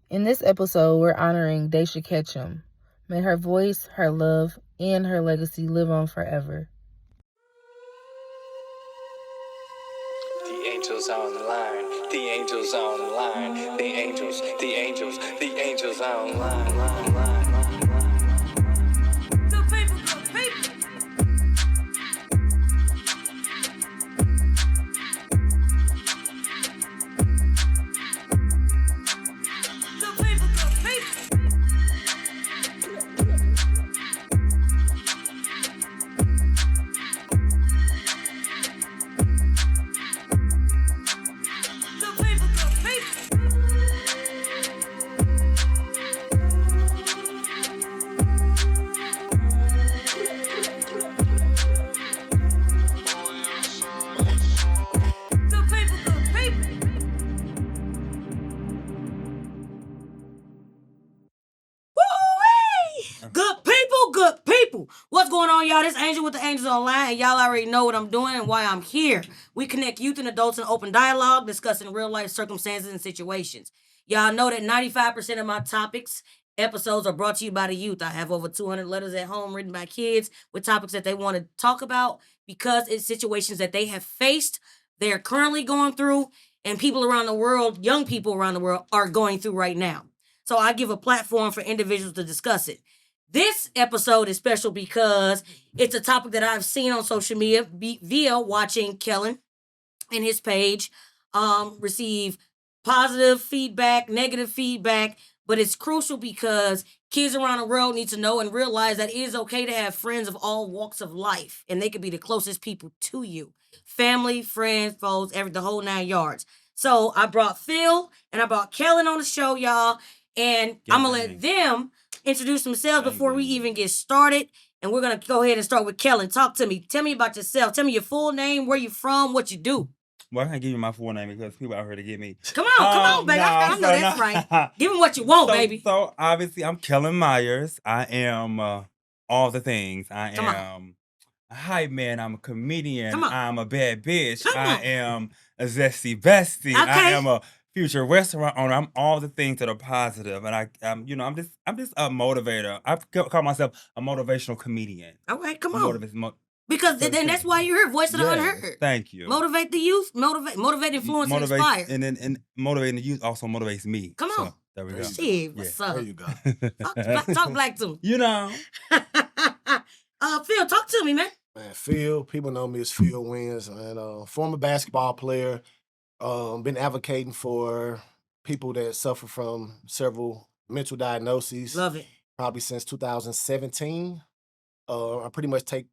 In this episode, we're honoring Daisha Ketchum. May her voice, her love, and her legacy live on forever. The angels on the line. The angels on the line. The angels on the line. Good people. What's going on, y'all? This Angel with the Angels Online, and y'all already know what I'm doing and why I'm here. We connect youth and adults in open dialogue, discussing real-life circumstances and situations. Y'all know that 95% of my episodes are brought to you by the youth. I have over 200 letters at home written by kids with topics that they want to talk about because it's situations that they have faced, they're currently going through, and people around the world, young people around the world, are going through right now. So I give a platform for individuals to discuss it. This episode is special because it's a topic that I've seen on social media via watching Kellen and his page receive positive feedback, negative feedback, but it's crucial because kids around the world need to know and realize that it is okay to have friends of all walks of life, and they could be the closest people to you. Family, friends, foes, the whole 9 yards. So I brought Phil and I brought Kellen on the show, y'all, and I'm going to let them introduce themselves before we even get started. And we're going to go ahead and start with Kellen. Talk to me. Tell me about yourself. Tell me your full name, where you're from, what you do. Well, I can't give you my full name because people out here to get me. Come on, baby. I know that's right. Give them what you want, baby. So obviously, I'm Kellen Myers. I am all the things. I am a hype man. I'm a comedian. I'm a bad bitch. I am a Zesty Bestie. Okay. I am a future restaurant owner. I'm all the things that are positive, and I'm just a motivator. I call myself a motivational comedian. Okay, come on. Because then that's why you're here, voice of the unheard. Thank you. Motivate the youth, motivate, influence, and inspire. And motivating the youth also motivates me. Come on. So, there we go. Shit, what's up? There you go. Talk black to me. You know. Phil, talk to me, man. Man, Phil, people know me as Phil Wins, and former basketball player. Been advocating for people that suffer from several mental diagnoses. Love it. Probably since 2017. I pretty much take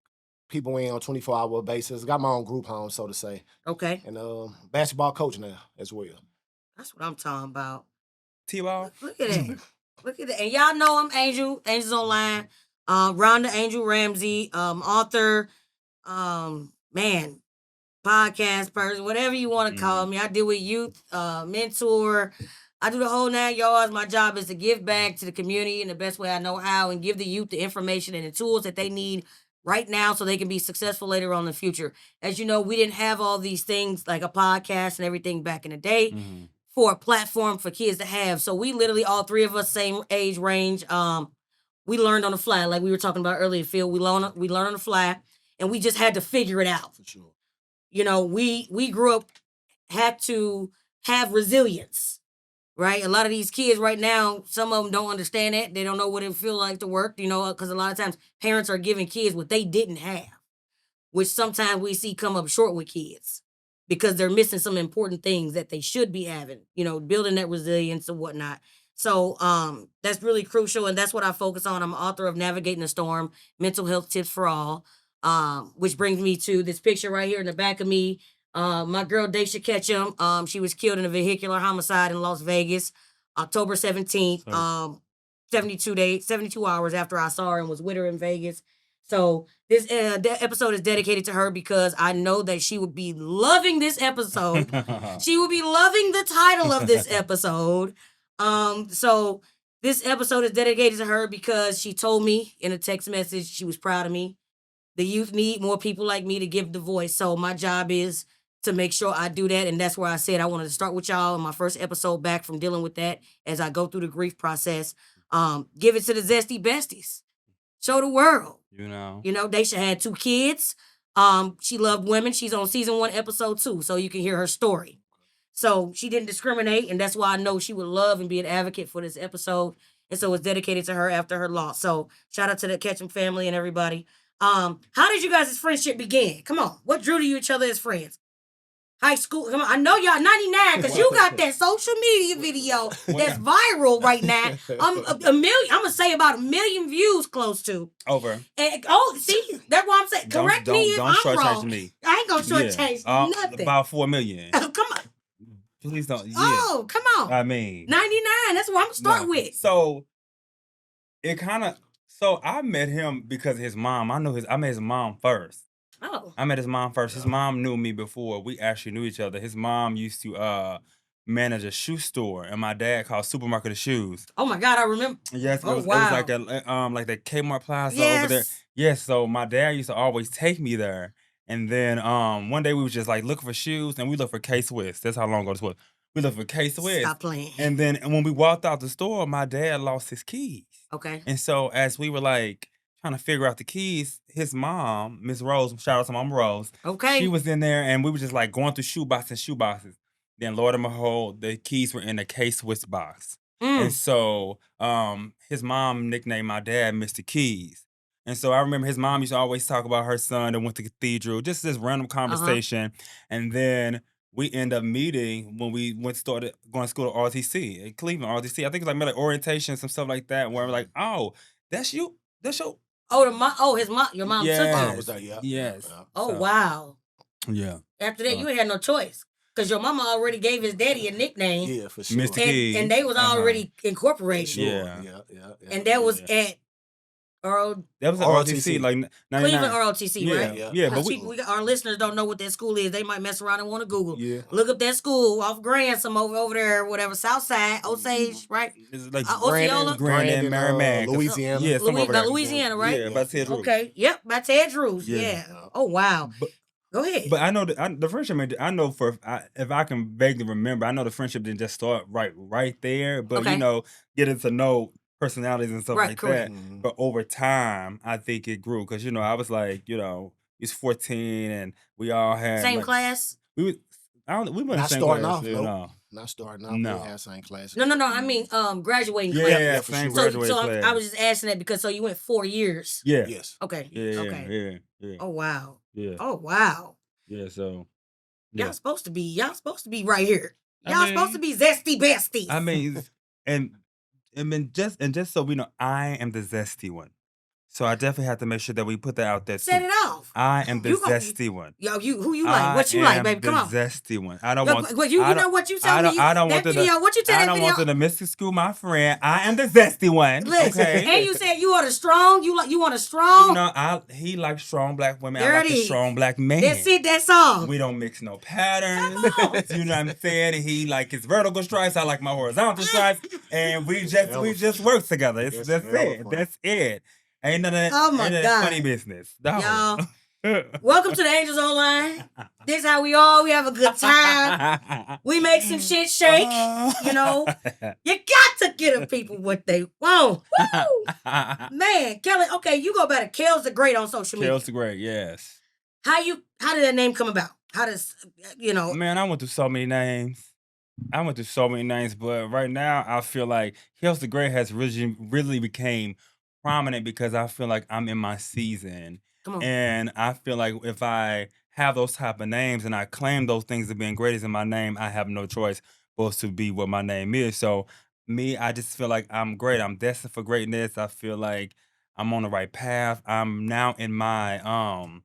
people in on a 24-hour basis. Got my own group home, so to say. Okay. And basketball coach now as well. That's what I'm talking about. T-ball. Look at that. Look at that. And y'all know I'm Angel. Angels Online. Rhonda Angel Ramsey, author, podcast person, whatever you want to call me. I deal with youth, mentor. I do the whole 9 yards. My job is to give back to the community in the best way I know how and give the youth the information and the tools that they need right now so they can be successful later on in the future. As you know, we didn't have all these things like a podcast and everything back in the day for a platform for kids to have. So we literally, all three of us, same age range, we learned on the fly. Like we were talking about earlier, Phil, we learned on the fly, and we just had to figure it out. For sure. You know, we grew up, had to have resilience, right? A lot of these kids right now, some of them don't understand that. They don't know what it feels like to work, because a lot of times parents are giving kids what they didn't have, which sometimes we see come up short with kids because they're missing some important things that they should be having, building that resilience and whatnot. So that's really crucial, and that's what I focus on. I'm author of Navigating the Storm, Mental Health Tips for All. Which brings me to this picture right here in the back of me. My girl, Daisha Ketchum, she was killed in a vehicular homicide in Las Vegas, October 17th, 72 hours after I saw her and was with her in Vegas. So this episode is dedicated to her because I know that she would be loving this episode. She would be loving the title of this episode. So this episode is dedicated to her because she told me in a text message she was proud of me. The youth need more people like me to give the voice. So my job is to make sure I do that. And that's where I said I wanted to start with y'all in my first episode back from dealing with that as I go through the grief process. Give it to the Zesty Besties. Show the world. You know, Daisha had 2 kids. She loved women. She's on season 1, episode 2, so you can hear her story. So she didn't discriminate, and that's why I know she would love and be an advocate for this episode. And so it's dedicated to her after her loss. So shout out to the Ketchum family and everybody. How did you guys' friendship begin? Come on. What drew to you each other as friends? High school. Come on. I know y'all 99 because you got that social media video that's viral right now. A million. I'm gonna say about 1 million views, close to. over. And, see, that's what I'm saying. Correct me if I'm wrong. Me. I ain't gonna shortchange nothing. About 4 million. Come on. Please don't. Yeah. Oh, come on. I mean, 99. That's what I'm gonna start with. So it kind of. So I met him because of his mom. I met his mom first. Oh. I met his mom first. His mom knew me before we actually knew each other. His mom used to manage a shoe store, and my dad called Supermarket of Shoes. Oh my God, I remember. Yes, Oh, it was wow. like the Kmart Plaza over there. Yes, so my dad used to always take me there. And then one day we was just like looking for shoes, and we looked for K-Swiss. That's how long ago this was. We looked for K-Swiss. Stop playing. And then when we walked out the store, my dad lost his keys. Okay. And so as we were like trying to figure out the keys, his mom, Miss Rose, shout out to Mama Rose. Okay. She was in there, and we were just like going through shoeboxes. Then Lord and behold, the keys were in the K-Swiss box. And so his mom nicknamed my dad Mr. Keys. And so I remember his mom used to always talk about her son that went to cathedral, just this random conversation. And then we end up meeting when we started going to school at RTC, at Cleveland, RTC. I think it's like orientation, some stuff like that, where we're like, oh, that's you? That's your... Oh, his mom, your mom took Mom it. was there, yeah. Yes. Yeah. Oh, So, wow. yeah. After that, you ain't had no choice. Because your mama already gave his daddy a nickname. Yeah, for sure. Mr. Keys. And they was already incorporated. Sure. Yeah. Yeah. And that was at Earl, That was at RTC, like 99. Cleveland ROTC, right? Yeah, Because but our listeners don't know what that school is. They might mess around and want to Google. Yeah. Look up that school off Gransom over there, whatever, Southside, Osage, right? it's like Osceola? Grandin, Merrimack. Louisiana. Yeah, some over there. Louisiana, right? Yeah, by Ted Drews. Okay, yep, by Ted Drews, yeah. Oh, wow. Go ahead. But I know the friendship. I know if I can vaguely remember, I know the friendship didn't just start right there. But getting to know personalities and stuff like correct. that. But over time, I think it grew because I was like, he's 14 and we all had same class. We weren't Not same starting class, off, no. Not starting off. No. We had same class. No. I mean, graduating class. Yeah, for same sure. graduating class. I was just asking that because you went 4 years. Yeah. Yes. Okay. Yeah. Okay. Yeah. Oh wow. Yeah. Oh wow. Yeah. So. Y'all supposed to be right here. I Y'all mean- supposed to be Zesty Besties. I mean, and just so we know, I am the zesty one. So I definitely have to make sure that we put that out there. Set too. it off. I am the You gonna- zesty one. Yo, who you like? What you like, baby? Come on. The zesty one. I don't Look, want. what you know what you tell me? I don't want that video. What you tell I that don't video? want them to misconstrue my friend. I am the zesty one. Listen, Okay. and you said you are the strong. You want a strong. He likes strong black women. There I like it a is. strong black man. That's it. That song. We don't mix no patterns. Come on. You know what I'm saying? And he like his vertical stripes. I like my horizontal stripes. And we just work together. That's it. That's it. Ain't none of that, Oh my ain't none of God. that funny business. No. Y'all, welcome to the Angels Online. This how we have a good time. We make some shit shake. You got to give the people what they want. Woo! Man, Kelly, okay, you go by the Kels the Great on social media. Kels the Great, yes. How did that name come about? How does, Man, I went through so many names. But right now I feel like Kels the Great has really became prominent because I feel like I'm in my season. Come on. And I feel like if I have those type of names and I claim those things as being greatest in my name, I have no choice but to be what my name is. So I just feel like I'm great. I'm destined for greatness. I feel like I'm on the right path. I'm now in my I'm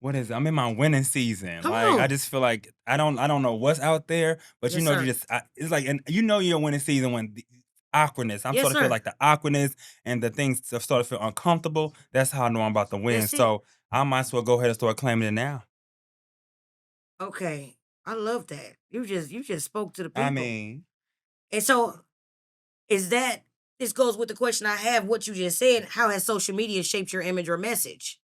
in my winning season. Come like on. I just feel like I don't know what's out there, but Yes, sir. it's like, and you're winning season when the awkwardness. I'm Yes, starting to sir. feel like the awkwardness and the things that start to feel uncomfortable. That's how I know I'm about to win. That's it. So I might as well go ahead and start claiming it now. Okay. I love that. You just spoke to the people. I mean, And so this goes with the question I have, what you just said, how has social media shaped your image or message?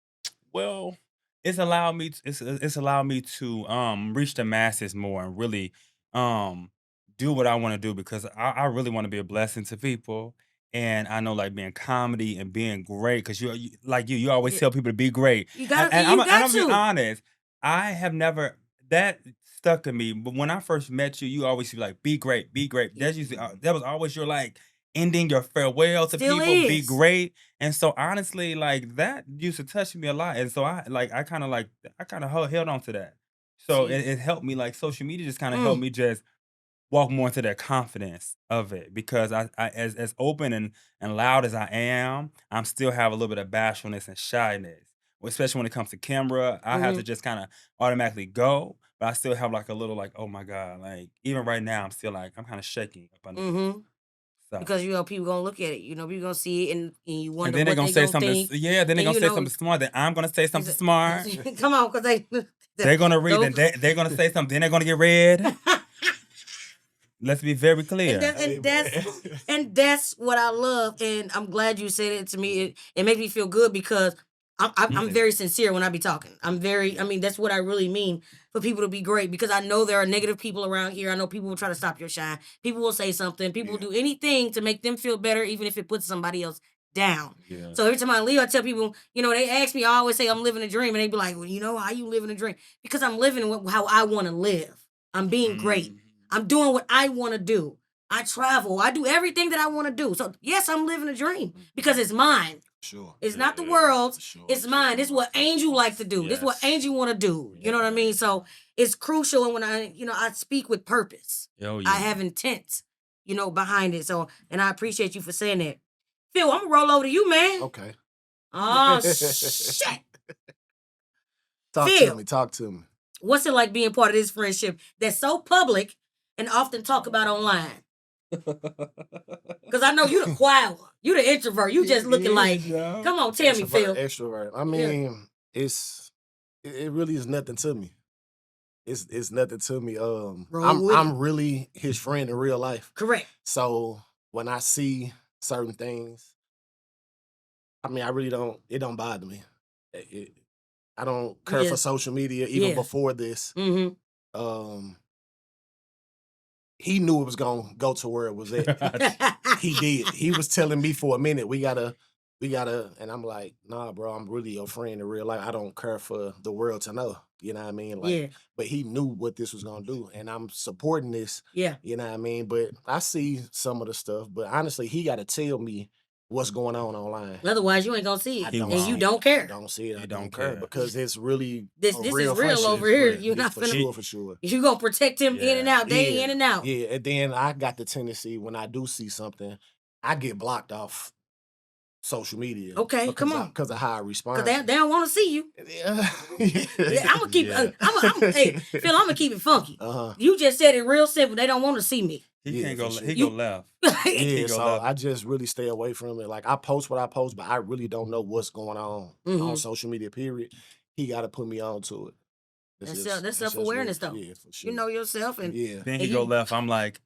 well, it's allowed me it's allowed me to reach the masses more and really do what I want to do because I really want to be a blessing to people. And I know like being comedy and being great because you always Yeah. tell people to be great. You And, got and you I'm got gonna be to. honest, I have never that stuck in me. But when I first met you, you always be like, be great, be great. That's usually that was always your like ending your farewell to Still people, be is. great. And so honestly, like that used to touch me a lot. And so I kind of held on to that. So See. it helped me like social media just kind of helped me just walk more into that confidence of it because I as open and loud as I am, I'm still have a little bit of bashfulness and shyness. Especially when it comes to camera, I have to just kind of automatically go, but I still have like a little like, oh my God, like even right now, I'm still like I'm kind of shaking up under this. Mm-hmm. So Because people gonna look at it. People gonna see it and you and wonder then they're what gonna they say gonna something. think. Yeah, then they're And gonna say something smart. Then I'm gonna say something smart. come on, because They're gonna read. don't. They're gonna say something. Then they're gonna get read. Let's be very clear. And that's what I love, and I'm glad you said it to me. It makes me feel good because I'm very sincere when I be talking. I mean, that's what I really mean for people to be great because I know there are negative people around here. I know people will try to stop your shine. People will say something. People will do anything to make them feel better, even if it puts somebody else down. Yeah. So every time I leave, I tell people, they ask me, I always say I'm living a dream, and they be like, well, how you living a dream? Because I'm living how I want to live. I'm being great. I'm doing what I want to do. I travel. I do everything that I want to do. So yes, I'm living a dream because it's mine. Sure. It's not the world's. Sure. It's mine. This is what Angel likes to do. This is what Angel want to do. You know what I mean? So it's crucial. And when I speak with purpose. Oh, yeah. I have intent, behind it. So, and I appreciate you for saying that. Phil, I'm gonna roll over to you, man. Okay. Oh shit. Talk to me. What's it like being part of this friendship that's so public and often talked about online? Because I know you the quiet one. You the introvert. You just looking like, come on, tell me, Phil. Extrovert. I mean, it really is nothing to me. It's nothing to me. I'm really his friend in real life. Correct. So when I see certain things, I mean, I really don't. It don't bother me. I don't care for social media even before this. Mm-hmm. He knew it was gonna go to where it was at. He did. He was telling me for a minute, we gotta, and I'm like, nah, bro, I'm really your friend in real life. I don't care for the world to know. You know what I mean? Like, but he knew what this was gonna do, and I'm supporting this. Yeah. You know what I mean? But I see some of the stuff, but honestly, he gotta tell me what's going on online. Otherwise, you ain't gonna see it, and you it. don't care. I don't see it. I don't care. care because it's really this a is real real over here. friend. You're not for finna, for sure. You gonna protect him in and out, day in and out. Yeah, and then I got the tendency when I do see something, I get blocked off social media. Okay, come on, because of how I respond. Because they don't want to see you. Yeah, I'm gonna keep. Hey, Phil, I'm gonna keep it funky. Uh-huh. You just said it real simple. They don't want to see me. He can't go. He go left. So I just really stay away from it. Like I post what I post, but I really don't know what's going on on social media. Period. He got to put me on to it. That's self-awareness, though. Yeah, for sure. You know yourself, and then he go left. I'm like,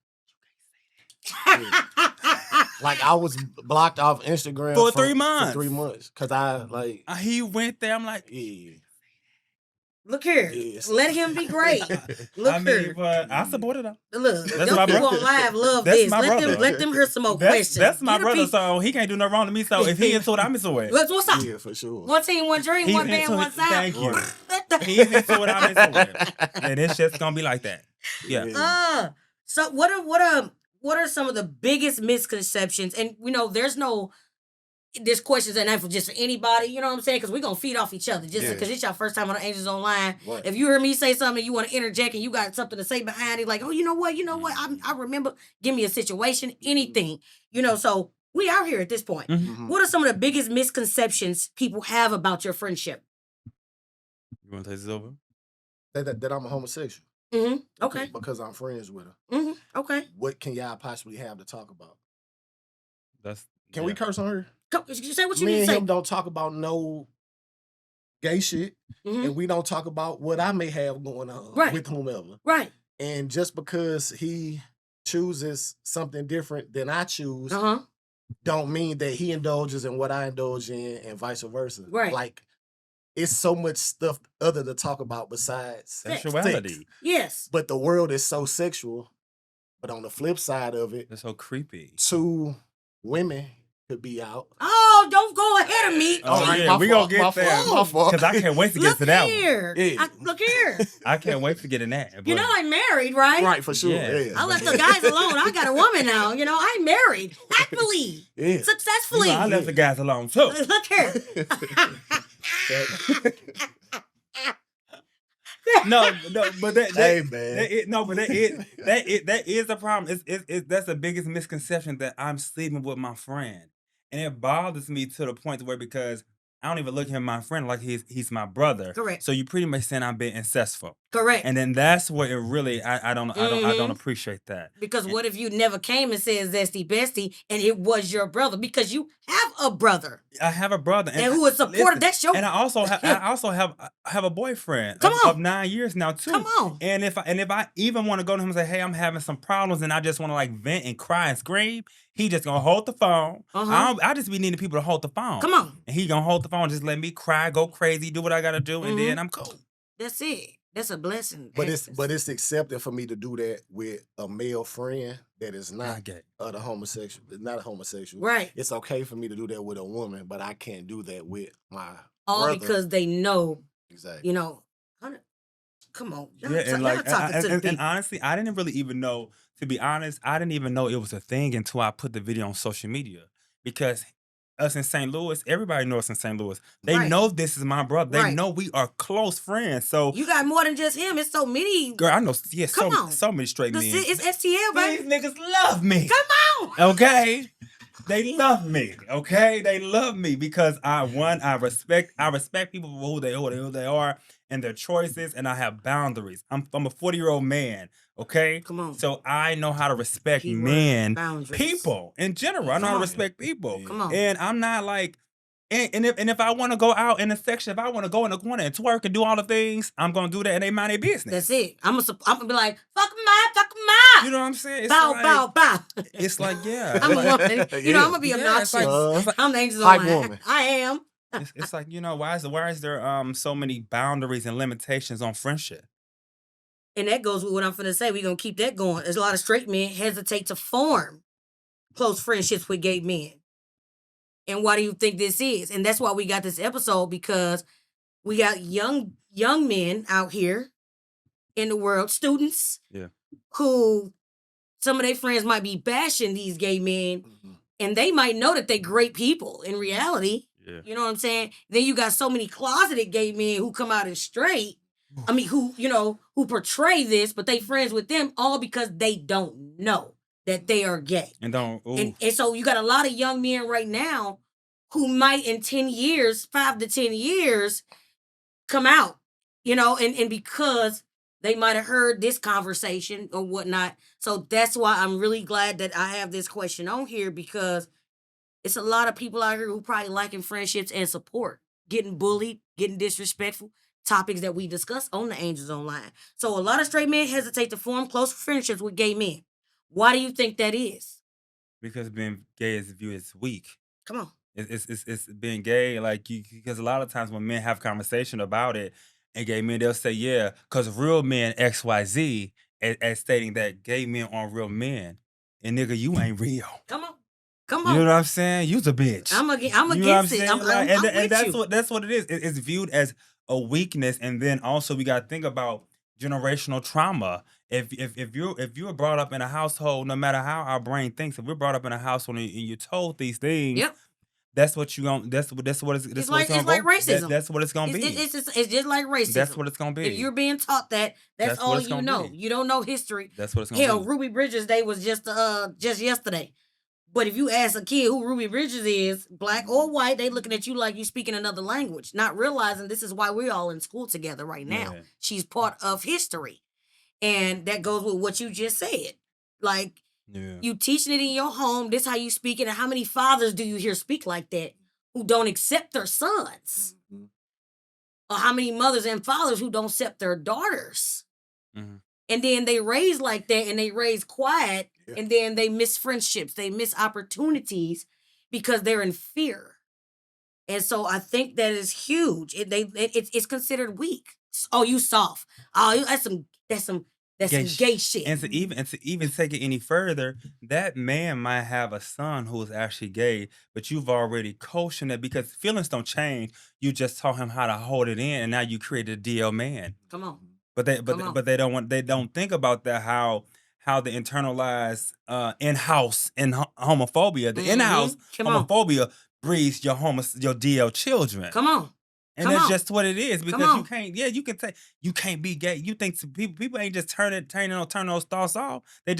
like I was blocked off Instagram for 3 months. For 3 months, because I like he went there. I'm like, Look here. Yes. Let him be great. Look here. But I supported him. Look, That's them my people brother. on live love That's this. my brother. Let them hear some more questions. That's my Get a brother, piece. so he can't do no wrong to me. So if he into it, I'm into it. What's up? Yeah, for sure. One team, one dream, He's one band, into one it. sound. Thank you. He's into it, I'm into it. And it's just gonna be like that. Yeah. So what are some of the biggest misconceptions? And there's questions that ain't for just for anybody, you know what I'm saying? Because we're going to feed off each other. Just because it's your first time on Angels Online. Right. If you hear me say something, you want to interject and you got something to say behind it, like, oh, you know what? I remember, give me a situation, anything. So we out here at this point. Mm-hmm. What are some of the biggest misconceptions people have about your friendship? You want to take this over? That I'm a homosexual. Mm-hmm. Okay. Because I'm friends with her. Mm-hmm. Okay. What can y'all possibly have to talk about? Can we curse on her? Say what you Me need to and say. him don't talk about no gay shit, and we don't talk about what I may have going on with whomever. Right. And just because he chooses something different than I choose, don't mean that he indulges in what I indulge in, and vice versa. Right. Like it's so much stuff other to talk about besides sex. Sexuality. Yes. But the world is so sexual. But on the flip side of it, It's so creepy. 2 women could be out. Oh, don't go ahead of me. Oh, Sorry, yeah, my we fault, gonna my get there. fault, my fault. Because I can't wait to get Look to that here. Yeah. Look here. one. I can't wait to get in that. You but- know I'm married, right? Right, for sure. Yeah. Yeah. I left the guys alone. I got a woman now. You know, I'm married. Happily. Yeah. Successfully. You know, I left the guys alone too. Look here. no, but Hey, man. that is the problem. That's the biggest misconception that I'm sleeping with my friend, and it bothers me to the point where because I don't even look at him my friend like he's my brother. Correct. So you pretty much saying I'm being incestful, Correct. and then that's where it really I don't appreciate that. Because what if you never came and said Zesty Bestie and it was your brother? Because you have a brother. I have a brother And who would support that's your and I also have a boyfriend Come on. of 9 years now too. Come on. And if I even want to go to him and say, hey, I'm having some problems and I just want to like vent and cry and scream, he just gonna hold the phone. I just be needing people to hold the phone. Come on. And he gonna hold the phone, just let me cry, go crazy, do what I gotta do, and then I'm cool. That's it. That's a blessing. But it's accepted for me to do that with a male friend that is not the homosexual, not a homosexual. Right. It's okay for me to do that with a woman, but I can't do that with my all brother. because they know, Exactly. you know, come on. Yeah, and honestly, I didn't really even know, to be honest, I didn't even know it was a thing until I put the video on social media. Because us in St. Louis, everybody knows us in St. Louis. They know this is my brother. They know we are close friends. So you got more than just him. It's so many. Girl, I know. Yeah, so many straight men. It's STL, baby. These niggas love me. Come on. Okay. They love me. Okay. They love me because I respect people for who they are and their choices, and I have boundaries. I'm a 40-year-old man. Okay. Come on. So I know how to respect men, people in general. I know how to respect people. Come on. And I'm not like, and if I want to go out in a section, if I want to go in the corner and twerk and do all the things, I'm gonna do that, and they mind their business. That's it. I'm gonna be like, fuck 'em up. You know what I'm saying? It's Bow. It's like, yeah. I'm a woman. You know, I'm gonna be obnoxious. I'm the angel on woman. I am. It's like, you know, why is there so many boundaries and limitations on friendship? And that goes with what I'm finna say. We're gonna keep that going. There's a lot of straight men hesitate to form close friendships with gay men. And why do you think this is? And that's why we got this episode, because we got young men out here in the world, students, who some of their friends might be bashing these gay men, and they might know that they're great people in reality. Yeah. You know what I'm saying? Then you got so many closeted gay men who come out as straight. I mean, who portray this, but they friends with them all because they don't know that they are gay. And so you got a lot of young men right now who might in 10 years, 5 to 10 years, come out, you know, and because they might have heard this conversation or whatnot. So that's why I'm really glad that I have this question on here, because it's a lot of people out here who probably lacking friendships and support, getting bullied, getting disrespectful, topics that we discuss on the Angels Online. So a lot of straight men hesitate to form close friendships with gay men. Why do you think that is? Because being gay is viewed as weak. Come on. It's being gay, like, because a lot of times when men have conversation about it, and gay men, they'll say, yeah, because real men XYZ, as stating that gay men aren't real men. And nigga, you ain't real. Come on. You know what I'm saying? You's a bitch. I'm you against it. I'm that's what it is. It's viewed as a weakness, and then also we gotta think about generational trauma. If you're brought up in a household, no matter how our brain thinks, if we're brought up in a household and you're told these things, that's what you gonna. That's what it's like racism. That's what it's gonna be. It's just like racism. That's what it's gonna be. If you're being taught that's all you know. You don't know history. That's what it's gonna be. Hell, Ruby Bridges Day was just yesterday. But if you ask a kid who Ruby Bridges is, black or white, they looking at you like you speaking another language, not realizing this is why we're all in school together right now. Yeah. She's part of history. And that goes with what you just said. Like, you teaching it in your home, this how you speak it, and how many fathers do you hear speak like that who don't accept their sons? Mm-hmm. Or how many mothers and fathers who don't accept their daughters? Mm-hmm. And then they raise like that, and they raise quiet, and then they miss friendships, they miss opportunities because they're in fear. And so I think that is huge. It's considered weak. Oh, you soft. Oh, that's some gay shit. And to even take it any further, that man might have a son who is actually gay, but you've already coached him that because feelings don't change. You just taught him how to hold it in, and now you created a DL man. Come on. But they Come on. but they don't think about that how the internalized in-house homophobia, the in-house Come on. homophobia breeds your DL children. Come on. And Come that's on. just what it is because on. you can't. Yeah, you can't be gay. You think people ain't just turn those thoughts off. They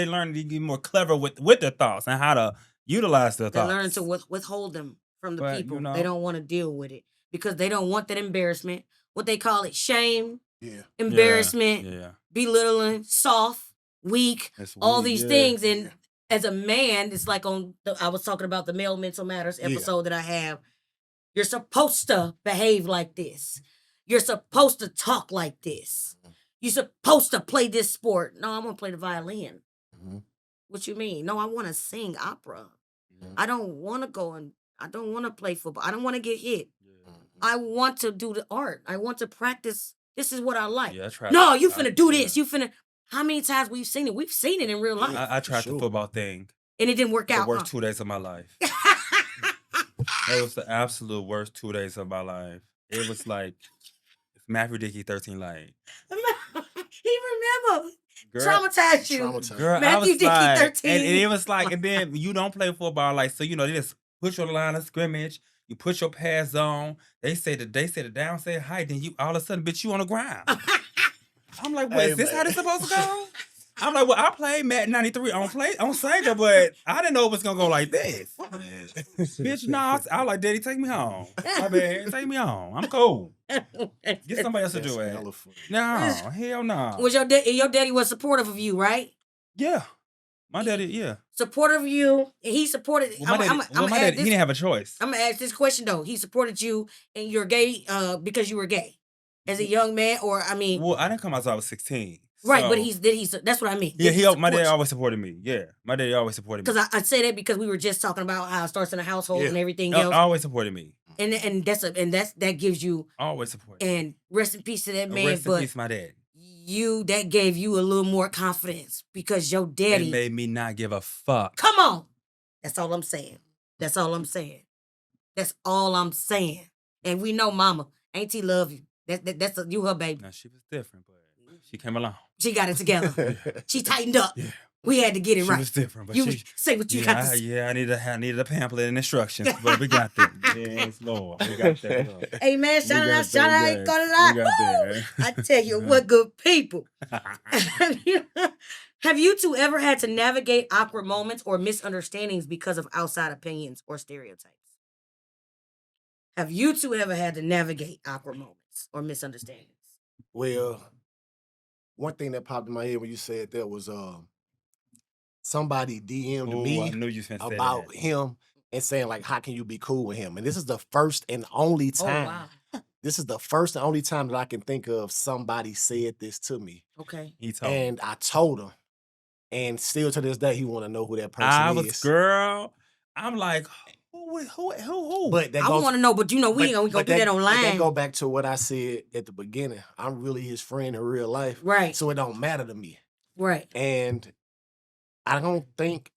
learn to get more clever with their thoughts and how to utilize their They thoughts. learn to withhold them from the But, people. you know. They don't want to deal with it because they don't want that embarrassment. What they call it, shame, embarrassment, belittling, soft, weak, It's all weak, these things. And as a man, it's like I was talking about the Male Mental Matters episode that I have. You're supposed to behave like this. You're supposed to talk like this. You're supposed to play this sport. No, I want to play the violin. What you mean? No, I want to sing opera. I don't want to I don't want to play football. I don't want to get hit. I want to do the art. I want to practice. This is what I like. Yeah, No, you finna do this. You finna. How many times we've seen it? We've seen it in real life. I tried the football thing. And it didn't work out. The worst 2 days of my life. That was the absolute worst 2 days of my life. It was like Matthew Dickey 13 light. He remember. Traumatized you. Girl, Matthew Dickey 13. And it was like, and then you don't play football, like, so, they just put you on the line of scrimmage, you put your pads on, they say the down, say height, then you all of a sudden, bitch, you on the ground. I'm like, what, is this how this supposed to go? I'm like, well, I played Madden 93 on Sega, but I didn't know it was gonna go like this. Bitch, nah, I was like, Daddy, take me home. My bad, take me home. I'm cool. Get somebody else to do it. No, hell no. Was your daddy was supportive of you, right? Yeah. My daddy, yeah. Supportive of you, and he supported. Well, my daddy, he didn't have a choice. I'm gonna ask this question though. He supported you, and you're gay, because you were gay, as a young man, or I mean. Well, I didn't come out until I was 16. Right, so. But that's what I mean. Yeah, my daddy always supported me. Yeah, my daddy always supported me. Because I say that because we were just talking about how it starts in the household and everything else. Always supported me. And that gives you always support. And rest in peace to that man. Rest in peace, my dad. That gave you a little more confidence because your daddy. It made me not give a fuck. Come on, that's all I'm saying. That's all I'm saying. That's all I'm saying. And we know, Mama, Auntie love you. That's you her baby. No, she was different, but she came along. She got it together. She tightened up. Yeah. We had to get it right. She was different, but say what you got to say. Yeah, I needed a pamphlet and instructions, but we got that. Yes, Lord, we got that. Lord. Hey man, shout out, ain't gonna lie. I tell you what, good people. Have you two ever had to navigate awkward moments or misunderstandings because of outside opinions or stereotypes? Have you two ever had to navigate awkward moments or misunderstandings? Well, one thing that popped in my head when you said that was somebody DM'd me about him and saying like, how can you be cool with him? And this is the first and only time. Oh, wow. This is the first and only time that I can think of somebody said this to me. Okay. I told him. And still to this day, he want to know who that person is. I'm like, who? But I want to know, but we ain't gonna do that online. That go back to what I said at the beginning. I'm really his friend in real life. Right. So it don't matter to me. Right. And I don't think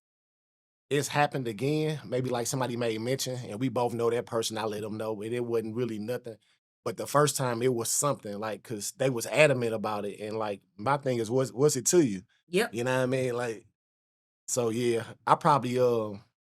it's happened again. Maybe like somebody made mention, and we both know that person. I let them know, but it wasn't really nothing. But the first time it was something, like, because they was adamant about it. And like, my thing is, what's it to you? Yep. You know what I mean? Like, so yeah, I probably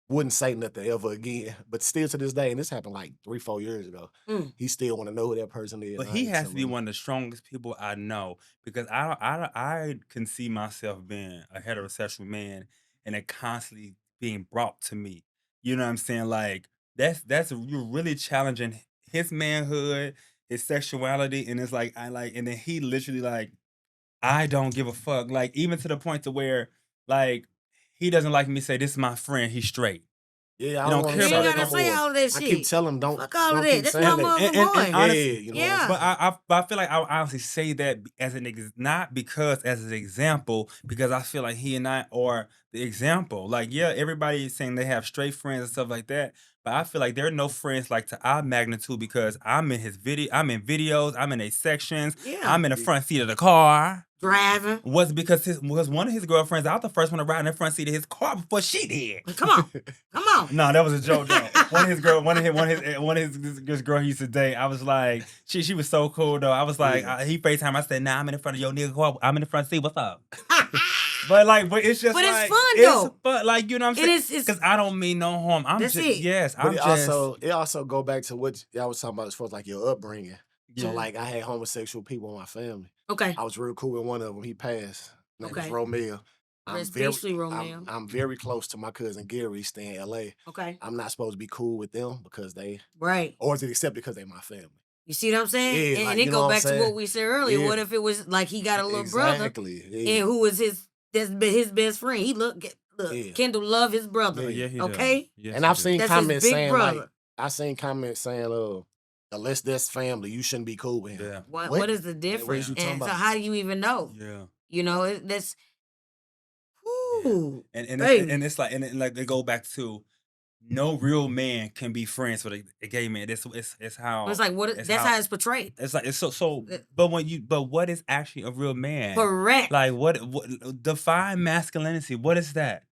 wouldn't say nothing ever again. But still to this day, and this happened like 3-4 years ago, he still want to know who that person is. But he has to be one of the strongest people I know because I can see myself being a heterosexual man and it constantly being brought to me. You know what I'm saying? Like you're really challenging his manhood, his sexuality, and it's like and then he literally like, I don't give a fuck. Like even to the point to where like he doesn't like me say this is my friend, he's straight. Yeah, I You don't don't want care You to ain't say about that gotta no say more. all of that I shit. keep telling them don't. Fuck all of don't that. keep That's saying my that. motherfucking boy. honestly, Yeah, you know Yeah. what I'm But saying? I feel like I would honestly say that as not because as an example, because I feel like he and I are the example. Like, yeah, everybody is saying they have straight friends and stuff like that, but I feel like there are no friends like to our magnitude because I'm in videos, I'm in their sections, Yeah. I'm in the front seat of the car. Driving. Was because one of his girlfriends, I was the first one to ride in the front seat of his car before she did. Come on. Come on. No, that was a joke though. One of his girl he used to date. I was like, she was so cool though. I was like, Yeah. he FaceTime. I said, nah, I'm in the front of your nigga car. I'm in the front seat. What's up? But it's just But it's like fun, it's though. fun. Like, you know what I'm It saying? is. Because I don't mean no harm. I'm That's just it. yes. But I'm just it also go back to what y'all was talking about as far as like your upbringing. So Yeah. like I had homosexual people in my family. Okay. I was real cool with one of them. He passed. His name was Okay. Romeo. Especially Romeo. I'm very close to my cousin Gary, staying in LA. Okay. I'm not supposed to be cool with them because Right. or is it accept because they my family? You see what I'm saying? Yeah, and like, it you know go what I'm back to saying? what we said earlier. Yeah. What if it was like he got a little brother Exactly. Yeah. and who was his best friend? He look Yeah. Kendall love his brother. Yeah, he Okay? does. Yes, And he I've does. seen That's his comments big saying brother. like unless that's family, you shouldn't be cool with him. Yeah. What is the what is difference? you talking And so about? how do you even know? Yeah. You know, that's whoo, And baby. it's like they go back to no real man can be friends with a gay man. It's how It's like it's that's how it's portrayed. It's like it's so. But what is actually a real man? Correct. Like what define masculinity? What is that?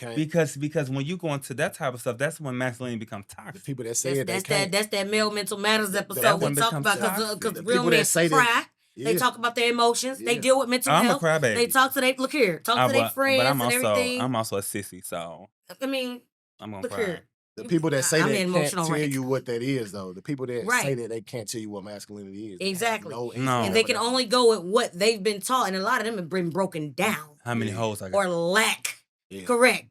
Okay. Because when you go into that type of stuff, that's when masculinity becomes The toxic. people that say That's they can't. that's that male mental matters That episode we one talk becomes about toxic. because The real people men that say cry. that- They Yeah. talk about their emotions. They Yeah. deal with mental I'm a health. crybaby. They talk to their to their friends but I'm and everything. I'm also a sissy, so I mean, I'm gonna look cry. here. The people that say I'm that an can't emotional tell wreck. you what that is, though. The people that say Right. that they can't tell you what masculinity is. They have Exactly. No. No. And they can only go with what they've been taught, and a lot of them have been broken down How many Yeah. hoes I got? or lack. Yeah. Correct.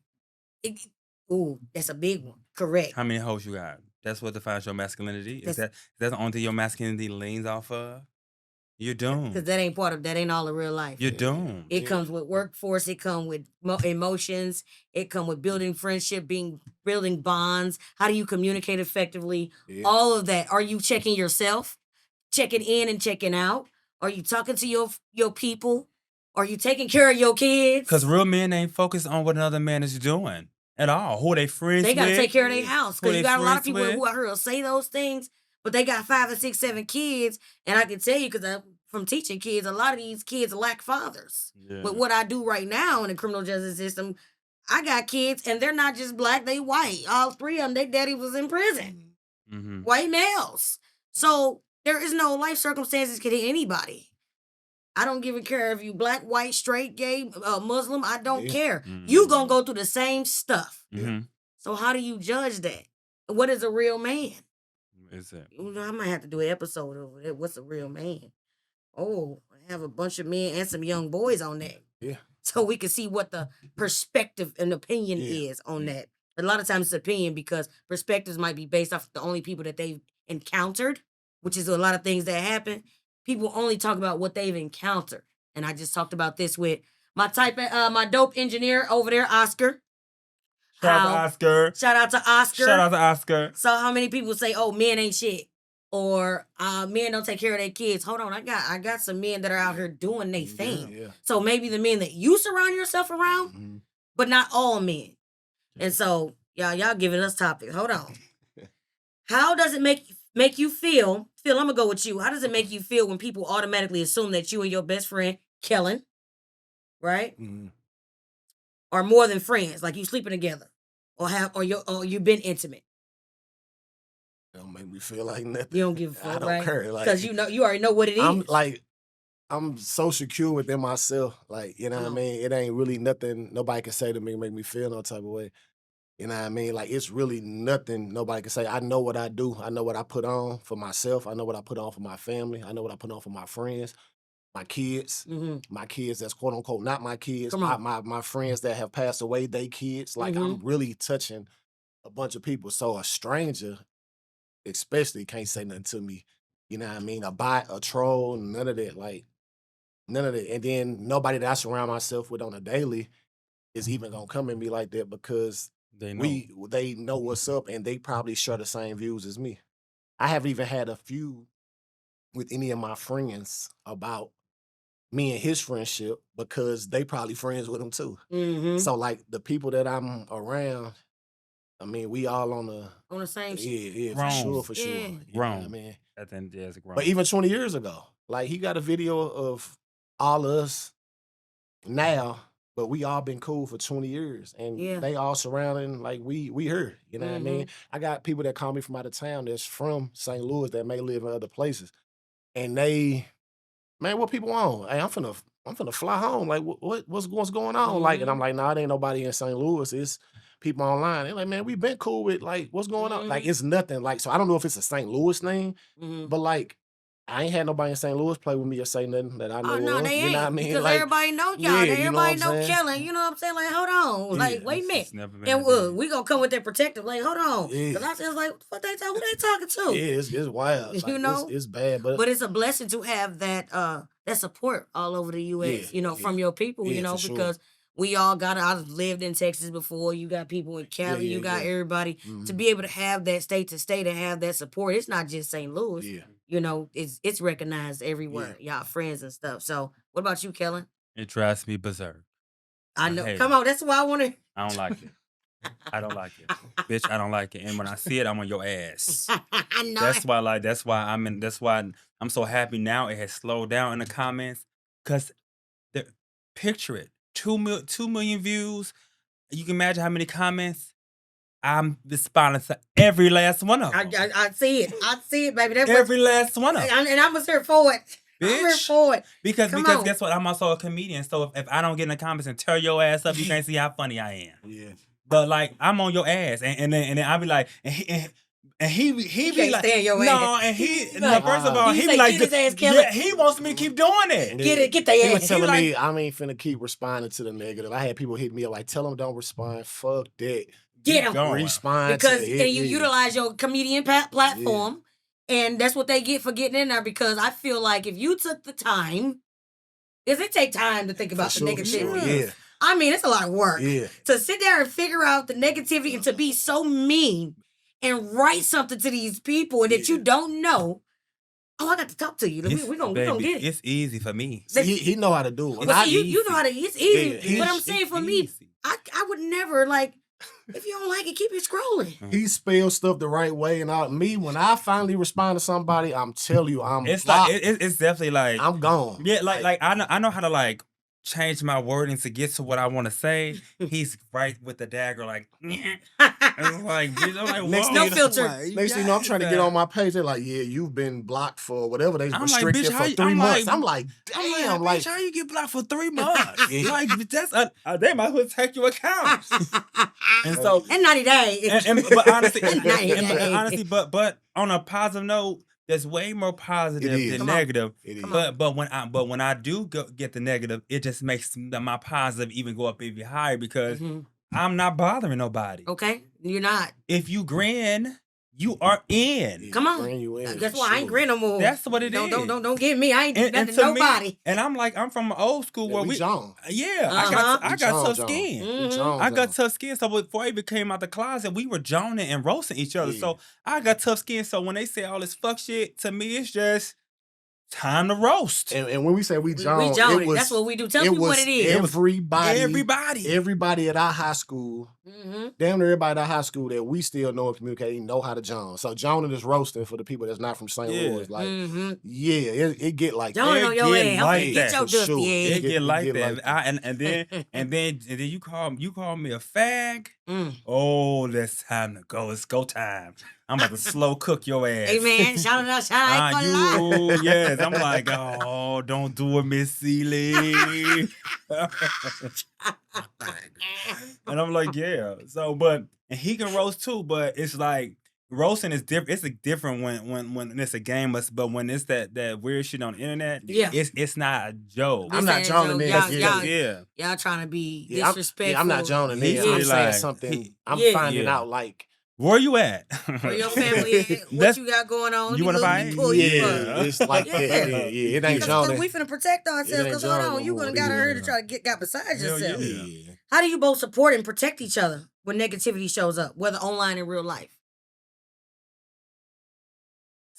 Ooh, that's a big one. Correct. How many hoes you got? That's what defines your masculinity. Is That's- that the only thing your masculinity leans off of? You're doomed. Because that ain't all of real life. You're doomed. It comes with workforce. It comes with emotions. It comes with building friendship, building bonds. How do you communicate effectively? Yeah. All of that. Are you checking yourself, checking in and checking out? Are you talking to your people? Are you taking care of your kids? Because real men ain't focused on what another man is doing at all. Who they friends They got to with? take care of their house. Who Because you they got a lot of friends people with? who I heard say those things, but they got 5 and 6, 7 kids. And I can tell you, because I'm from teaching kids, a lot of these kids lack fathers. Yeah. But what I do right now in the criminal justice system, I got kids, and they're not just black, they white. All 3 of them, their daddy was in prison. Mm-hmm. White males. So there is no life circumstances can hit anybody. I don't give a care if you black, white, straight, gay, Muslim. I don't care. You gonna go through the same stuff. Mm-hmm. So how do you judge that? What is a real man? Is it? I might have to do an episode over that. What's a real man? Oh, I have a bunch of men and some young boys on that. Yeah. So we can see what the perspective and opinion is on that. A lot of times it's opinion because perspectives might be based off the only people that they've encountered, which is a lot of things that happen. People only talk about what they've encountered. And I just talked about this with my my dope engineer over there, Oscar. Shout out to Oscar. Shout out to Oscar. Shout out to Oscar. So how many people say, "Oh, men ain't shit," or "Men don't take care of their kids"? Hold on, I got some men that are out here doing their thing. Yeah. So maybe the men that you surround yourself around, but not all men. And so y'all giving us topics. Hold on. How does it make you feel? Phil, I'm gonna go with you. How does it make you feel when people automatically assume that you and your best friend Kellen, right, are more than friends? Like you sleeping together, or you've been intimate. Don't make me feel like nothing. You don't give a fuck, I don't right? care. Like, Because you already know what it is. I'm so secure within myself. Like, you know what I mean? It ain't really nothing nobody can say to me make me feel no type of way. You know what I mean? Like, it's really nothing nobody can say. I know what I do. I know what I put on for myself. I know what I put on for my family. I know what I put on for my friends, my kids. My kids that's quote unquote not my kids. Come on. My friends that have passed away, they kids. Like, I'm really touching a bunch of people. So a stranger especially can't say nothing to me. You know what I mean? A bot, a troll, none of that. Like, none of that. And then nobody that I surround myself with on a daily is even gonna come at me like that because they know what's up, and they probably share the same views as me. I haven't even had a feud with any of my friends about me and his friendship because they probably friends with him too. Mm-hmm. So like the people that I'm around, I mean, we all on the same shit. Yeah, Grown. for sure. Yeah. You know what Grown. I mean? At the end, it's grown. But even 20 years ago, like he got a video of all of us now, but we all been cool for 20 years. And Yeah. they all surrounding, like we heard. You know what I mean? I got people that call me from out of town that's from St. Louis that may live in other places. And they, man, what people on? Hey, I'm finna fly home. Like, what's going on? Like, and I'm like, nah, it ain't nobody in St. Louis. It's people online. They're like, man, we been cool with like, what's going on? Like, it's nothing. Like, so I don't know if it's a St. Louis thing, but like, I ain't had nobody in St. Louis play with me or say nothing that I know Oh no, of. they You ain't. know what I mean? Because Like, everybody know y'all. yeah, you know Everybody what know I'm saying? Kellen. You know what I'm saying? Like, hold on. Yeah, Like, wait a minute. It's never been And a thing. we gonna come with that protective. Like, hold on. Yeah. Because I was like, what they talking? Who they talking to? yeah, it's wild. Like, You know? it's bad, but But it's a blessing to have that support all over the U.S. Yeah, from your people. Yeah, for sure. Because we all got. I've lived in Texas before. You got people in Cali. Yeah, you got yeah. everybody Mhm. to be able to have that state to state and have that support. It's not just St. Louis. yeah. It's recognized everywhere. Y'all friends and stuff. So, what about you, Kellen? It drives me berserk. I know. hate Come it. on, that's why I want to. I don't like it. I don't like it. Bitch, I don't like it. And when I see it, I'm on your ass. I know. That's why I'm so happy now it has slowed down in the comments. Cause picture it. 2 million views. You can imagine how many comments. I'm responding to every last one of them. I see it. I see it, baby. That's Every last one of them. and I'm here for it. I'm here Bitch. for it. Because Come on. guess what? I'm also a comedian. So if I don't get in the comments and tear your ass up, you can't see how funny I am. Yeah. But like I'm on your ass, and then I'll be like, and he be can't like, stand your no, ass. and He's no, like, first of all, you he say, be like, "Get his ass, kill it." yeah, he wants me to keep doing it. Get He their was ass. telling like- me I ain't finna keep responding to the negative. I had people hit me up like, tell them don't respond. Fuck that. Get 'em. Going. Respond Because to it. and you utilize your comedian platform, and that's what they get for getting in there. Because I feel like if you took the time, because it take time to think about For the sure, for negativity. sure. Yeah. I mean, it's a lot of work Yeah. to sit there and figure out the negativity and to be so mean and write something to these people and that you don't know. Oh, I got to talk to you. We're gonna Baby, get it. it's easy for me. See, he know how to do it. But see, you know how to. It's easy. Yeah, but I'm it's saying for me, easy. I would never like. If you don't like it, keep it scrolling. He spells stuff the right way, and me when I finally respond to somebody, I'm telling you, I'm It's blocked. like it's definitely like I'm gone. yeah, like I know how to like change my wording to get to what I want to say. He's right with the dagger, like it's like bitch, I'm like Next whoa. No thing- filter. Like, Next thing you know, I'm trying to get yes, on my page. They're like, "Yeah, you've been blocked for whatever they I'm like, restricted bitch, for how you- 3 I'm months." like- I'm like, damn, bitch, like how you get blocked for 3 months? Yeah. Like that's they might as well take your account. And so And 90 days. but honestly, Nice. honestly, but on a positive note, there's way more positive It is. than Come on. negative. it is. But when I do get the negative, it just makes my positive even go up even higher because Mhm. I'm not bothering nobody. Okay, you're not. If you grin, you are in. Come on. Bring you in, Guess for what? I ain't sure. grin no more. That's what it is. Don't get me. I ain't And nothing to to nobody. me, and I'm from an old school Yeah, where we John. yeah, Uh-huh. I We got John, tough John. skin. Mhm. We John, I got John. tough skin, so before I even came out the closet, we were joning and roasting each other. Yeah. So I got tough skin. So when they say all this fuck shit, to me, it's just time to roast. And when we say we We John, John. it was That's what we do. Tell people what it is. Everybody at our high school, Mm-hmm. damn near everybody at our high school that we still know and communicate, know how to John. So John is roasting for the people that's not from St. Yeah. Louis. Like, Mm-hmm. yeah, it get like John that. on your get ass. I'm like finna that, get your for dusty sure. ass. It get like get that. like And then you call me a fag. Mm. Oh, that's time to go. It's go time. I'm about to slow cook your ass. Hey man, shout out, shout out. Yes. I'm like, oh, don't do it, Miss Seeley. And I'm like, yeah. So, and he can roast too, but it's like roasting is different. It's different when it's a game, but when it's that weird shit on the internet, Yeah. it's not a joke. This I'm not ain't joning no- in. y'all- Yeah. y'all- Yeah. Y'all trying to be Yeah, disrespectful. I'm not joning He in. I'm really saying like- something. I'm Yeah. finding Yeah. out like, Where you at? Where your family at? What That's- you got going on? you Let me wanna look, buy let me it? pull you yeah, up. it's like that. Yeah. Yeah, it ain't Because joning. we finna protect ourselves. It ain't Because hold John on, no you more. gonna got Yeah. her to try to get got beside Hell yourself. yeah. Yeah. How do you both support and protect each other? when negativity shows up, whether online and real life?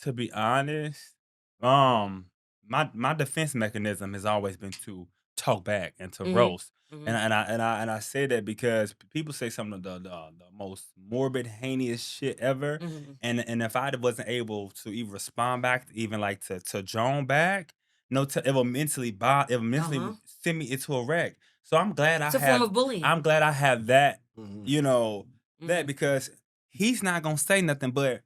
To be honest, my defense mechanism has always been to talk back and to Mhm. roast. Mhm. And I say that because people say some of the most morbid, heinous shit ever. Mhm. And if I wasn't able to even respond back, even like to drone back, no, it will it will mentally Uh-huh. send me into a wreck. So It's a form of bullying. I'm glad I have that, Mhm. you know, that Mhm. because he's not gonna say nothing, but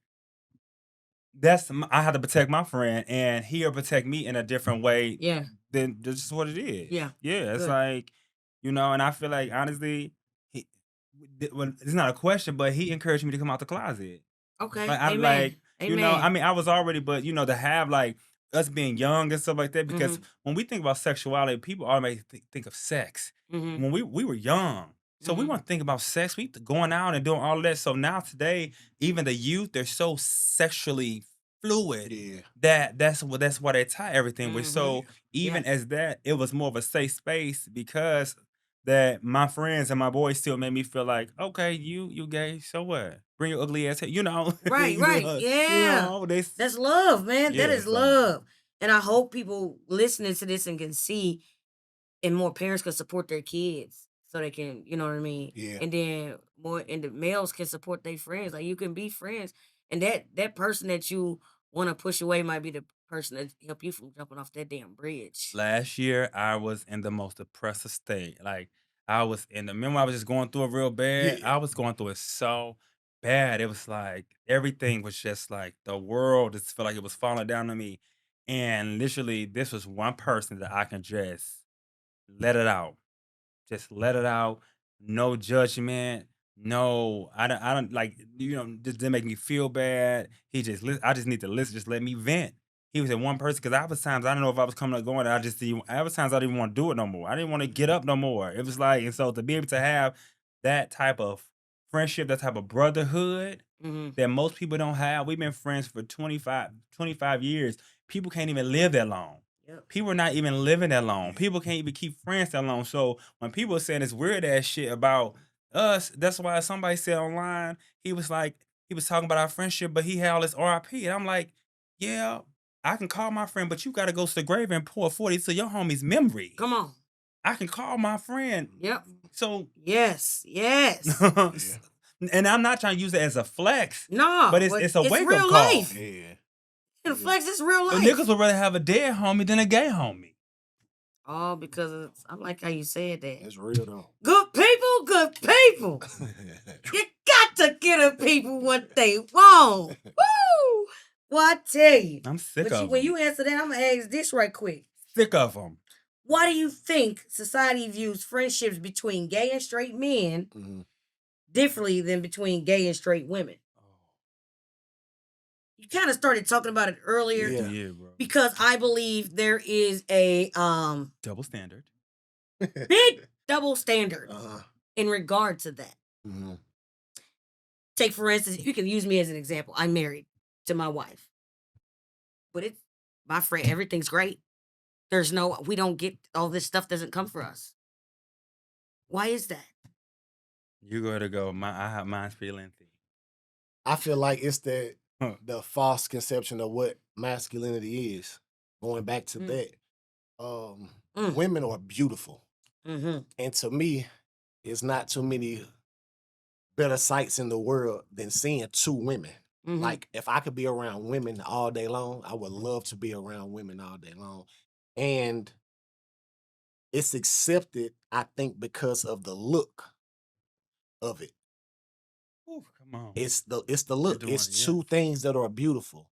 I have to protect my friend, and he'll protect me in a different way Yeah. than that's just what it is. Yeah. Yeah, it's Good. like, and I feel like honestly, well, it's not a question, but he encouraged me to come out the closet. Okay. Like I Amen. like, I Amen. mean, I was already, but to have like us being young and stuff like that, because Mhm. when we think about sexuality, people automatically think of sex. Mhm. When we were young, so we Mhm. weren't thinking about sex. We going out and doing all of that. So now today, even the youth, they're so sexually fluid Yeah. that's why they tie everything with. Mhm. So Yeah. even as that, it was more of a safe space because that my friends and my boys still made me feel like, okay, you gay, so what? Bring your ugly ass here, Right, right. Yeah. they That's love, man. That yeah, is so love. And I hope people listening to this and can see, and more parents can support their kids so they can, you know what I mean? Yeah. And then the males can support their friends. Like you can be friends. And that person that you want to push away might be the person that help you from jumping off that damn bridge. last year I was in the most depressive state. Like I was in the remember I was just going through it real bad. Yeah. I was going through it so bad. It was like everything was just like the world just felt like it was falling down on me. And literally this was one person that I can just let it out. Just let it out. No judgment. No, I don't like, just didn't make me feel bad. I just need to listen. Just let me vent. He was at one person because I was times I don't know if I was coming or going. I just didn't. I was times I didn't want to do it no more. I didn't want to get up no more. It was like, and so to be able to have that type of friendship, that type of brotherhood Hmm. that most people don't have. We've been friends for 25 years. People can't even live that long. Yep. People are not even living that long. People can't even keep friends that long. So when people are saying this weird ass shit about us, that's why somebody said online, he was talking about our friendship, but he had all this RIP. And I'm like, yeah, I can call my friend, but you gotta go to the grave and pour 40 to your homie's memory. Come on. I can call my friend. Yep. So Yes. Yes. and I'm not trying to use it as a flex, No, but it's a wake up real call. life. Yeah. And flex is real The life. niggas would rather have a dead homie than a gay homie. All because I like how you said that. It's real though. Good people, good people. You got to give the people what they want. Woo! Well, I tell you. I'm sick of When them. you answer that, I'm gonna ask this right quick. Sick of them. Why do you think society views friendships between gay and straight men Mhm. differently than between gay and straight women? You kind of started talking about it earlier. Yeah. Yeah, bro. Because I believe there is a Double standard. big double standard Uh-huh. in regard to that. Mm-hmm. Take for instance, you can use me as an example. I'm married to my wife, but it's my friend. Everything's great. We don't get all this stuff. Doesn't come for us. Why is that? You gotta go. I have mine's feeling. I feel like it's the Huh. the false conception of what masculinity is. Going back to Mm. that, Mm. women are beautiful, Mm-hmm. and to me, it's not too many better sights in the world than seeing two women. Mm-hmm. Like if I could be around women all day long, I would love to be around women all day long, and it's accepted, I think, because of the look of it. Ooh, come on. It's the look. doing It's it, yeah. two things that are beautiful.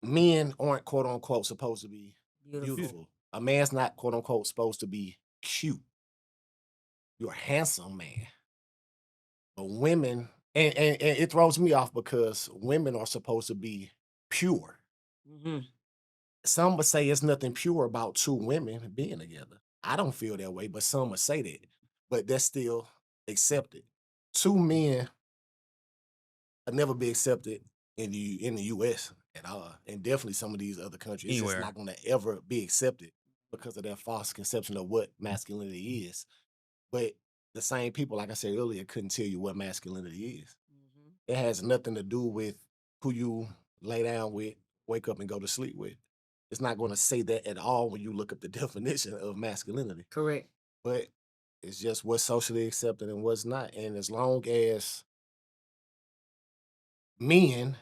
Men aren't quote unquote supposed to be beautiful. A man's not quote unquote supposed to be cute. You're a handsome man. But women, and it throws me off because women are supposed to be pure. Mm-hmm. Some would say it's nothing pure about two women being together. I don't feel that way, but some would say that. But that's still accepted. Two men will never be accepted in the US at all. And definitely some of these other countries. It's Anywhere. just not gonna ever be accepted because of that false conception of what masculinity is. But the same people, like I said earlier, couldn't tell you what masculinity is. Mhm. It has nothing to do with who you lay down with, wake up and go to sleep with. It's not going to say that at all when you look up the definition of masculinity. Correct. But it's just what's socially accepted and what's not. And as long as men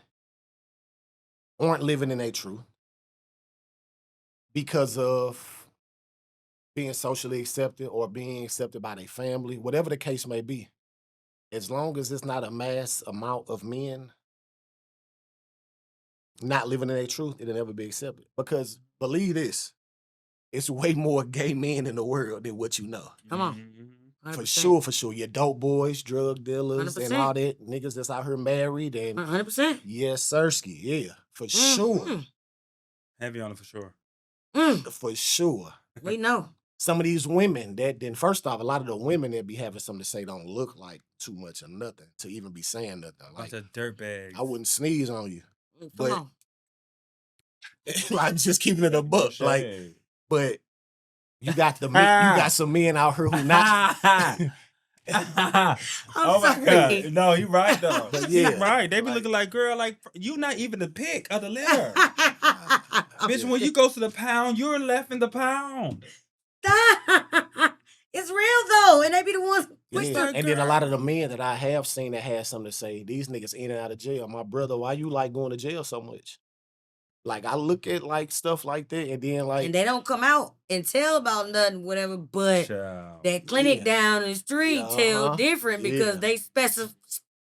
aren't living in their truth because of being socially accepted or being accepted by their family, whatever the case may be, as long as it's not a mass amount of men not living in their truth, it'll never be accepted. Because believe this, it's way more gay men in the world than what you know. Come on. Mhm. 100%. For sure. Your dope boys, drug dealers, and all that. Niggas that's out here married and 100%. yes, Sirski. Yeah, for sure. Mhm. Heavy on it for sure. For sure. We know. Some of these women then first off, a lot of the women that be having something to say don't look like too much or nothing to even be saying nothing. Bunch Like, of dirtbags. I wouldn't sneeze on you. Come But on. like just keeping it a buck. No Like, shade. but you got you got some men out here who not. Oh my sorry. God. No, you right though. But You yeah, right. They be like- looking like, girl, like you not even the pick of the litter. Bitch, when you go to the pound, you're left in the pound. It's real though, and they be the ones. Yeah. that And then a girl? lot of the men that I have seen that had something to say, these niggas in and out of jail. My brother, why you like going to jail so much? Like I look at like stuff like that, and then like And they don't come out and tell about nothing, whatever. But Child. that clinic Yeah. down the street Yeah, tell uh-huh. different because Yeah. they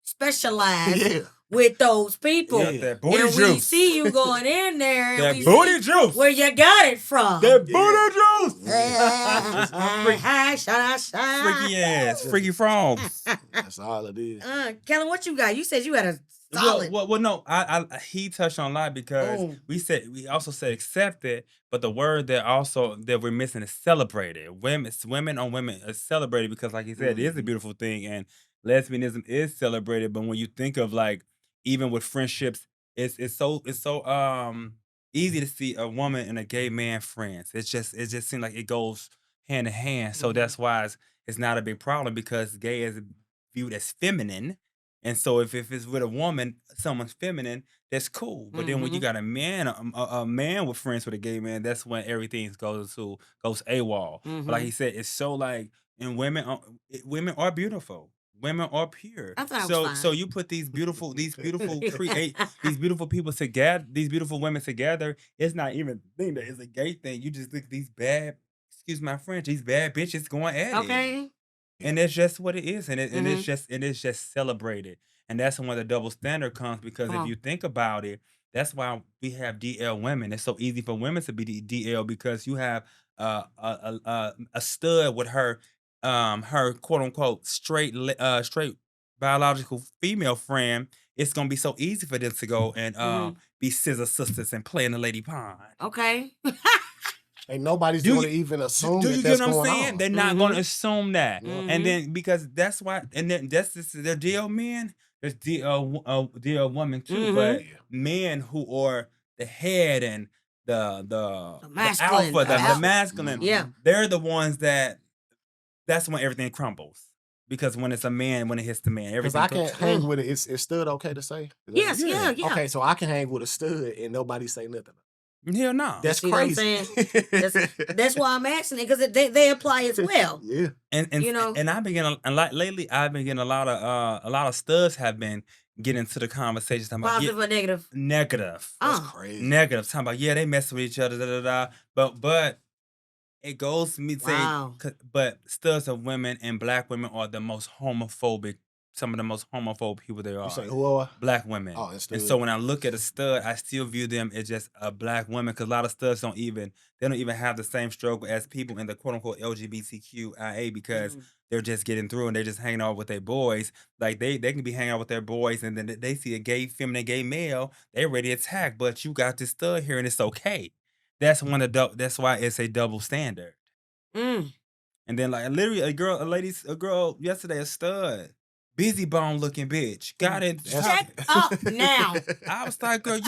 specialize yeah, with those people. Yeah. That booty And we juice. see you going in there, and That we booty see juice. where you got it from. That Yeah. booty juice. Freaky ass. Freaky frogs. that's all it is. Kellen, what you got? You said you had a solid. Well, no. He touched on a lot because Oh. we also said accepted, but the word that we're missing is celebrated. Women on women are celebrated because, like he said, it is a beautiful thing, and lesbianism is celebrated. But when you think of like even with friendships, it's so easy to see a woman and a gay man friends. It just seems like it goes hand in hand. So that's why it's not a big problem because gay is viewed as feminine. And so if it's with a woman, someone's feminine, that's cool. But then when you got a man, a man with friends with a gay man, that's when everything goes AWOL. But like he said, it's so like, and women are beautiful. Women are pure. I thought it was So fine. you put these beautiful these beautiful people together, these beautiful women together. It's not even a thing that is a gay thing. You just look at these bad, excuse my French, these bad bitches going at it. Okay. And it's just what it is, and it's just celebrated, and that's when the double standard comes. Because Come if on. you think about it, that's why we have DL women. It's so easy for women to be DL because you have a stud with her quote unquote straight biological female friend. It's gonna be so easy for them to go and be scissor sisters and play in the lady pond. Okay. Ain't nobody's Do going to you- even assume Do that you that's get what I'm going saying? on. They're not going to assume that, Mhm. and then because that's why, and then that's just their DL men. There's DL women too, but men who are the head and the masculine, alpha, the the alpha. masculine. Yeah. They're the ones that's when everything crumbles. Because when it's a man, when it hits the man, Because everything. I can't hang with it. Is stud okay to say? Is that- Yes, yeah. Okay, so I can hang with a stud and nobody say nothing. Hell no. That's See what I'm crazy. That's why I'm asking it, because they apply as well. Yeah. And You know? and I've been getting lately. I've been getting a lot of studs have been getting into the conversation talking about Positive or negative? negative. That's Uh. crazy. Negative. Talking about they mess with each other, da da da. But it goes to me saying, Wow. but studs of women and black women are the most homophobic. Some of the most homophobic people there are. You say who are? Black women. Oh, and and stud. so when I look at a stud, I still view them as just a black woman because a lot of studs don't even have the same struggle as people in the quote unquote LGBTQIA because they're just getting through and they're just hanging out with their boys. Like they can be hanging out with their boys and then they see a feminine gay male, they're ready to attack. But you got this stud here and it's okay. That's why it's a double standard. Mm. And then like literally a girl yesterday, a stud. Busy bone looking bitch. Got it. Check up now. I was like, girl,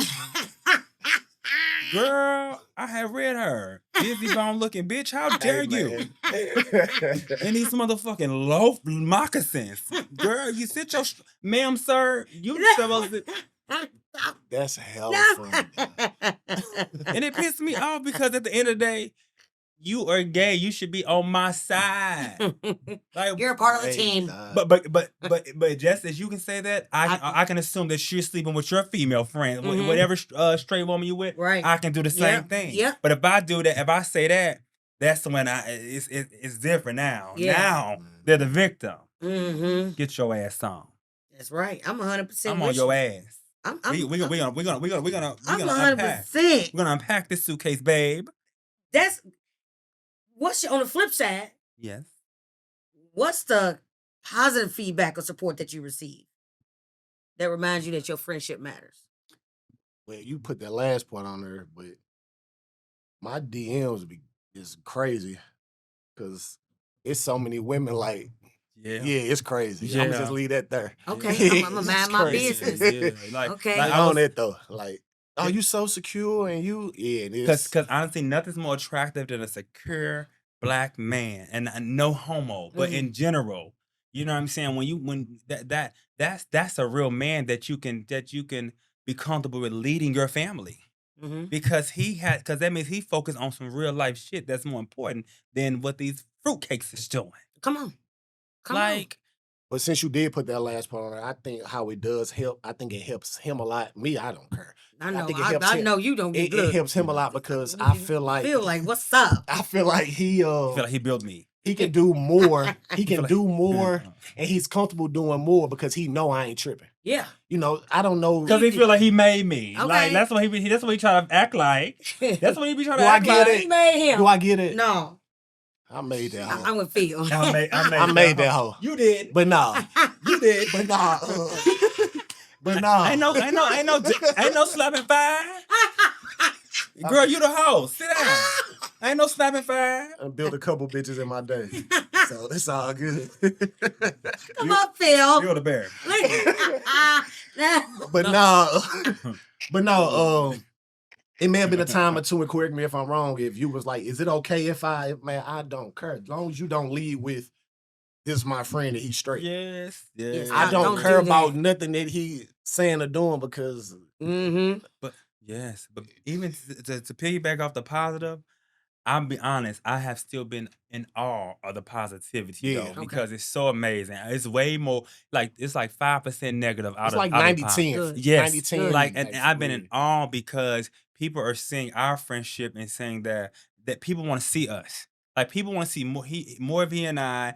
Girl, I have read her. Busy bone looking bitch. How dare you? And these motherfucking loaf moccasins. Girl, you sit your ma'am, sir. You supposed to. That's hella funny. And it pissed me off because at the end of the day, you are gay. You should be on my side. Like, you're a part of the team. But just as you can say that, I can assume that you're sleeping with your female friend, whatever straight woman you with. Right. I can do the same thing. Yeah. But if I do that, if I say that, that's when it's different now. Yeah. Now they're the victim. Mm-hmm. Get your ass on. That's right. I'm 100%. I'm on your ass. I'm We're gonna 100%. We're gonna unpack this suitcase, babe. That's on the flip side. Yes. What's the positive feedback or support that you receive that reminds you that your friendship matters? Well, you put that last part on there, but my DMs is crazy because it's so many women like. Yeah, it's crazy. I'm gonna just leave that there. Okay, I'm gonna mind my business. Okay, like on it though. Like, oh, you so secure and you, because honestly, nothing's more attractive than a secure Black man, and no homo, but in general, you know what I'm saying. When that's a real man that you can be comfortable with leading your family. Because that means he focused on some real life shit that's more important than what these fruitcakes is doing. Come on. But since you did put that last part on there, I think how it does help. I think it helps him a lot. Me, I don't care. I know. I know you don't get it helps him a lot because I feel like what's up? I feel like he built me. He can do more. He can do more, and he's comfortable doing more because he know I ain't tripping. Yeah. You know, I don't know because he feel like he made me. Okay. Like that's what he try to act like. That's what he be trying to act like. It? He made him. Do I get it? No. I made that hoe. I'm with Phil. I made that hoe. You did, but nah. You did, but nah. But nah. Ain't no slapping fire. Girl, you the hoe. Sit down. Ain't no slapping fire. I built a couple bitches in my day, so it's all good. Come on, Phil. You're the bear. But no. It may have been a time or two, and correct me if I'm wrong, if you was like, is it okay if I don't care. As long as you don't lead with, this is my friend and he's straight. Yes. I don't care about nothing that he saying or doing because... But even to piggyback off the positive, I'll be honest, I have still been in awe of the positivity though, because it's so amazing. It's way more it's like 5% negative out it's of like 90-10. Yes. 90-10. Like and I've been in awe because people are seeing our friendship and saying that people want to see us. Like people want to see more of he and I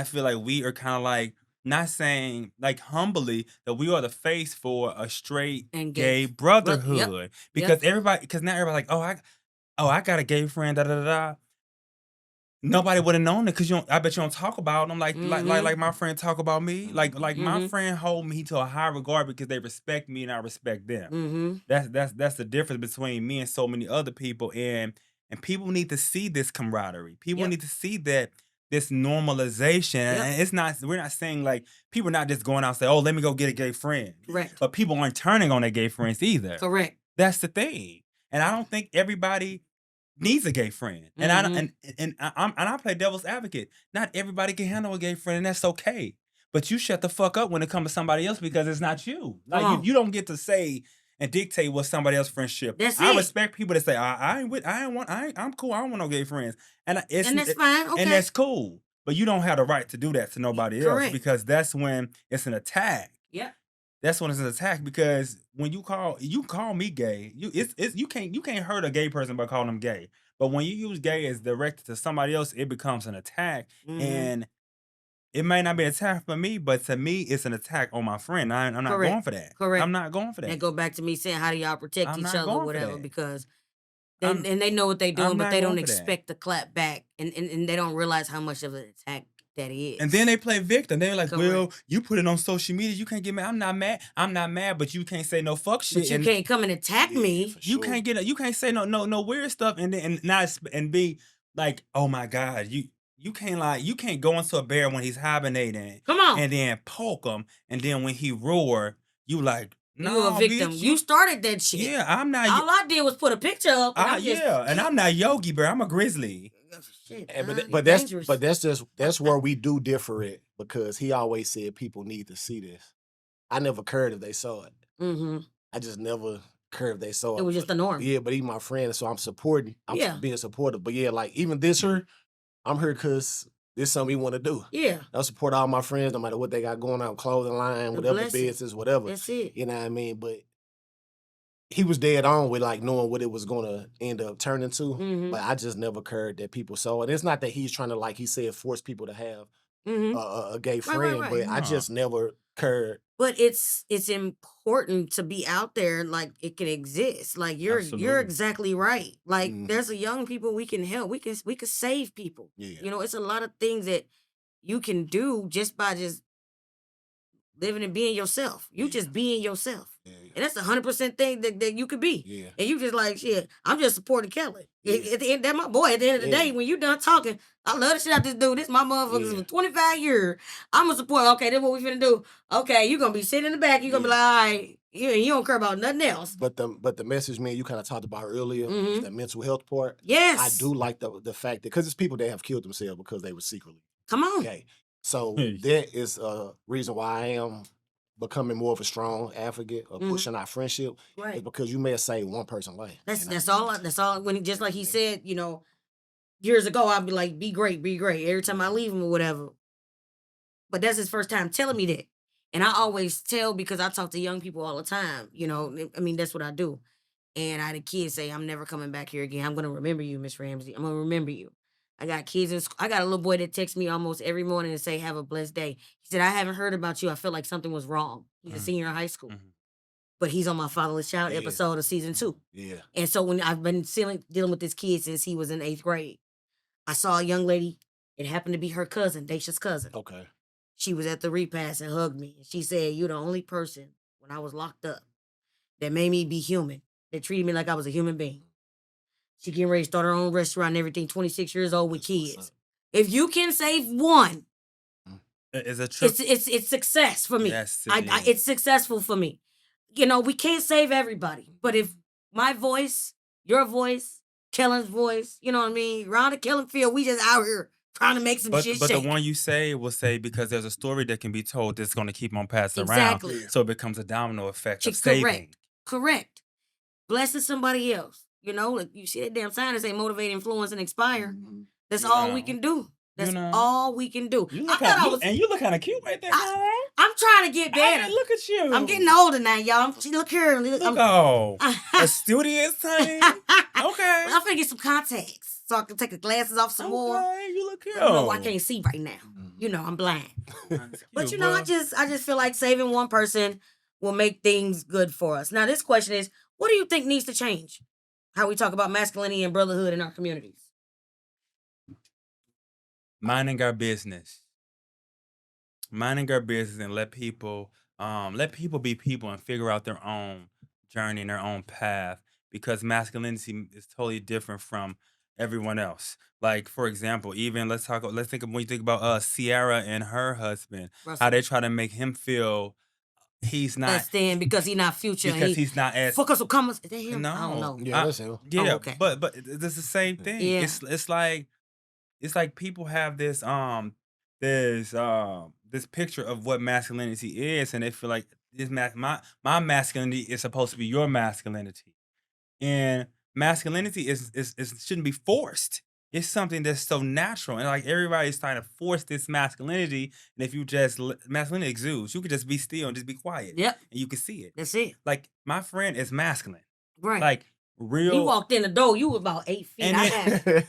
feel like we are kind of like not saying like humbly that we are the face for a straight and gay brotherhood. Because now everybody like, I got a gay friend, Nobody would have known it because I bet you don't talk about them like my friend talk about me. Like my friend hold me to a high regard because they respect me and I respect them. That's the difference between me and so many other people. And people need to see this camaraderie. People need to see that this normalization. And we're not saying like people are not just going out and say, oh, let me go get a gay friend. Correct. But people aren't turning on their gay friends either. Correct. That's the thing. And I don't think everybody needs a gay friend. And I play devil's advocate. Not everybody can handle a gay friend, and that's okay. But you shut the fuck up when it comes to somebody else because it's not you. Like you don't get to say and dictate what somebody else's friendship. I respect people that say, I'm cool. I don't want no gay friends. And that's fine. Okay. And that's cool. But you don't have the right to do that to nobody else because that's when it's an attack. Yeah. That's when it's an attack because when you call me gay, you can't hurt a gay person by calling them gay. But when you use gay as directed to somebody else, it becomes an attack. And it may not be an attack for me, but to me, it's an attack on my friend. I'm not going for that. Correct. I'm not going for that. And go back to me saying, how do y'all protect each other or whatever? Because and they know what they're doing, but they don't expect the clap back. And they don't realize how much of an attack that is. And then they play victim. They're like, well, you put it on social media. You can't get mad. I'm not mad, but you can't say no fuck shit. But you can't come and attack me. You can't say no weird stuff and be like, oh my God, you can't go into a bear when he's hibernating. Come on. And then poke him. And then when he roar, you like, You a victim. bitch, You started that shit. Yeah, I'm not. All I did was put a picture up. And I'm just, Yeah, and I'm not Yogi, bro. I'm a grizzly. shit, but that's where we do differ at, because he always said people need to see this. I never cared if they saw it. Mm-hmm. I just never cared if they saw it. It was just the norm. Yeah, but he's my friend, so I'm supporting. I'm being supportive. But yeah, like even this here, I'm here because this is something we want to do. Yeah. I'll support all my friends, no matter what they got going on, clothing line, whatever business, whatever. That's it. You know what I mean? But he was dead on with like knowing what it was gonna end up turning to. Mm-hmm. But I just never cared that people saw it. It's not that he's trying to, like he said, force people to have a gay friend, but I just never cared. But it's important to be out there, like it can exist. Like you're exactly right. Like there's a young people we can help. We can save people. Yeah. You know, it's a lot of things that you can do just by just living and being yourself. You just being yourself. Yeah. And that's 100% thing that you could be. Yeah. And you just like, shit, I'm just supporting Kellen. At the end, that's my boy. At the end of the day, when you done talking, I love the shit out this dude. This my motherfuckers for 25 years. I'm going to support. Okay, this is what we finna do. Okay, you're going to be sitting in the back. You're going to be like, all right, you don't care about nothing else. But the message, man, you kind of talked about earlier, is the mental health part. Yes. I do like the fact that, because it's people that have killed themselves because they were secretly Come on. gay. So that is a reason why I am becoming more of a strong advocate of pushing our friendship. Right. Is because you may have saved one person's life. That's all. When just like he said, you know, years ago, I'd be like, be great every time I leave him or whatever. But that's his first time telling me that. And I always tell, because I talk to young people all the time, you know, I mean, that's what I do. And I had a kid say, I'm never coming back here again. I'm going to remember you, Miss Ramsey. I'm going to remember you. I got kids in school. I got a little boy that texts me almost every morning and say, have a blessed day. He said, I haven't heard about you. I feel like something was wrong. He's a senior in high school. But he's on my Fatherless Child episode of season 2. Yeah. And so when I've been dealing with this kid since he was in 8th grade, I saw a young lady. It happened to be her cousin, Daisha's cousin. Okay. She was at the repast and hugged me. And she said, you're the only person when I was locked up that made me be human, that treated me like I was a human being. She getting ready to start her own restaurant and everything, 26 years old with kids. If you can save one, it's success for me. Yes, it's successful for me. You know, we can't save everybody. But if my voice, your voice, Kellen's voice, you know what I mean? Around the Kellen and Phil, we just out here trying to make some shit But shake. the one you say will say, because there's a story that can be told that's going to keep on passing Exactly. around. So it becomes a domino effect of saving. Correct. Blessing somebody else. You know, like you see that damn sign that say motivate, influence, and inspire. That's all we can do. That's all we can do. You look kind of cute right there. I'm trying to get better. Hey, look at you. I'm getting older now, y'all. Look here. A studious thing. Okay. I'm finna get some contacts so I can take the glasses off some more. Okay, you look cute. I can't see right now. You know, I'm blind. But you know, I just feel like saving one person will make things good for us. Now, this question is, what do you think needs to change? How we talk about masculinity and brotherhood in our communities. Minding our business and let people be people and figure out their own journey and their own path, because masculinity is totally different from everyone else. Like, for example, even let's think of when you think about Sierra and her husband, Russell. How they try to make him feel he's not less than because he's not Future, because he's not as focus will come. Is that him? No, I don't know. Yeah, that's him. Yeah, okay. but it's the same thing. Yeah. It's like people have this this picture of what masculinity is, and they feel like my masculinity is supposed to be your masculinity, and masculinity is shouldn't be forced. It's something that's so natural, and like everybody's trying to force this masculinity. And if you just masculinity exudes, you could just be still and just be quiet. Yep, and you can see it. That's it. Like my friend is masculine, right? Like real. He walked in the door. You was about 8 feet.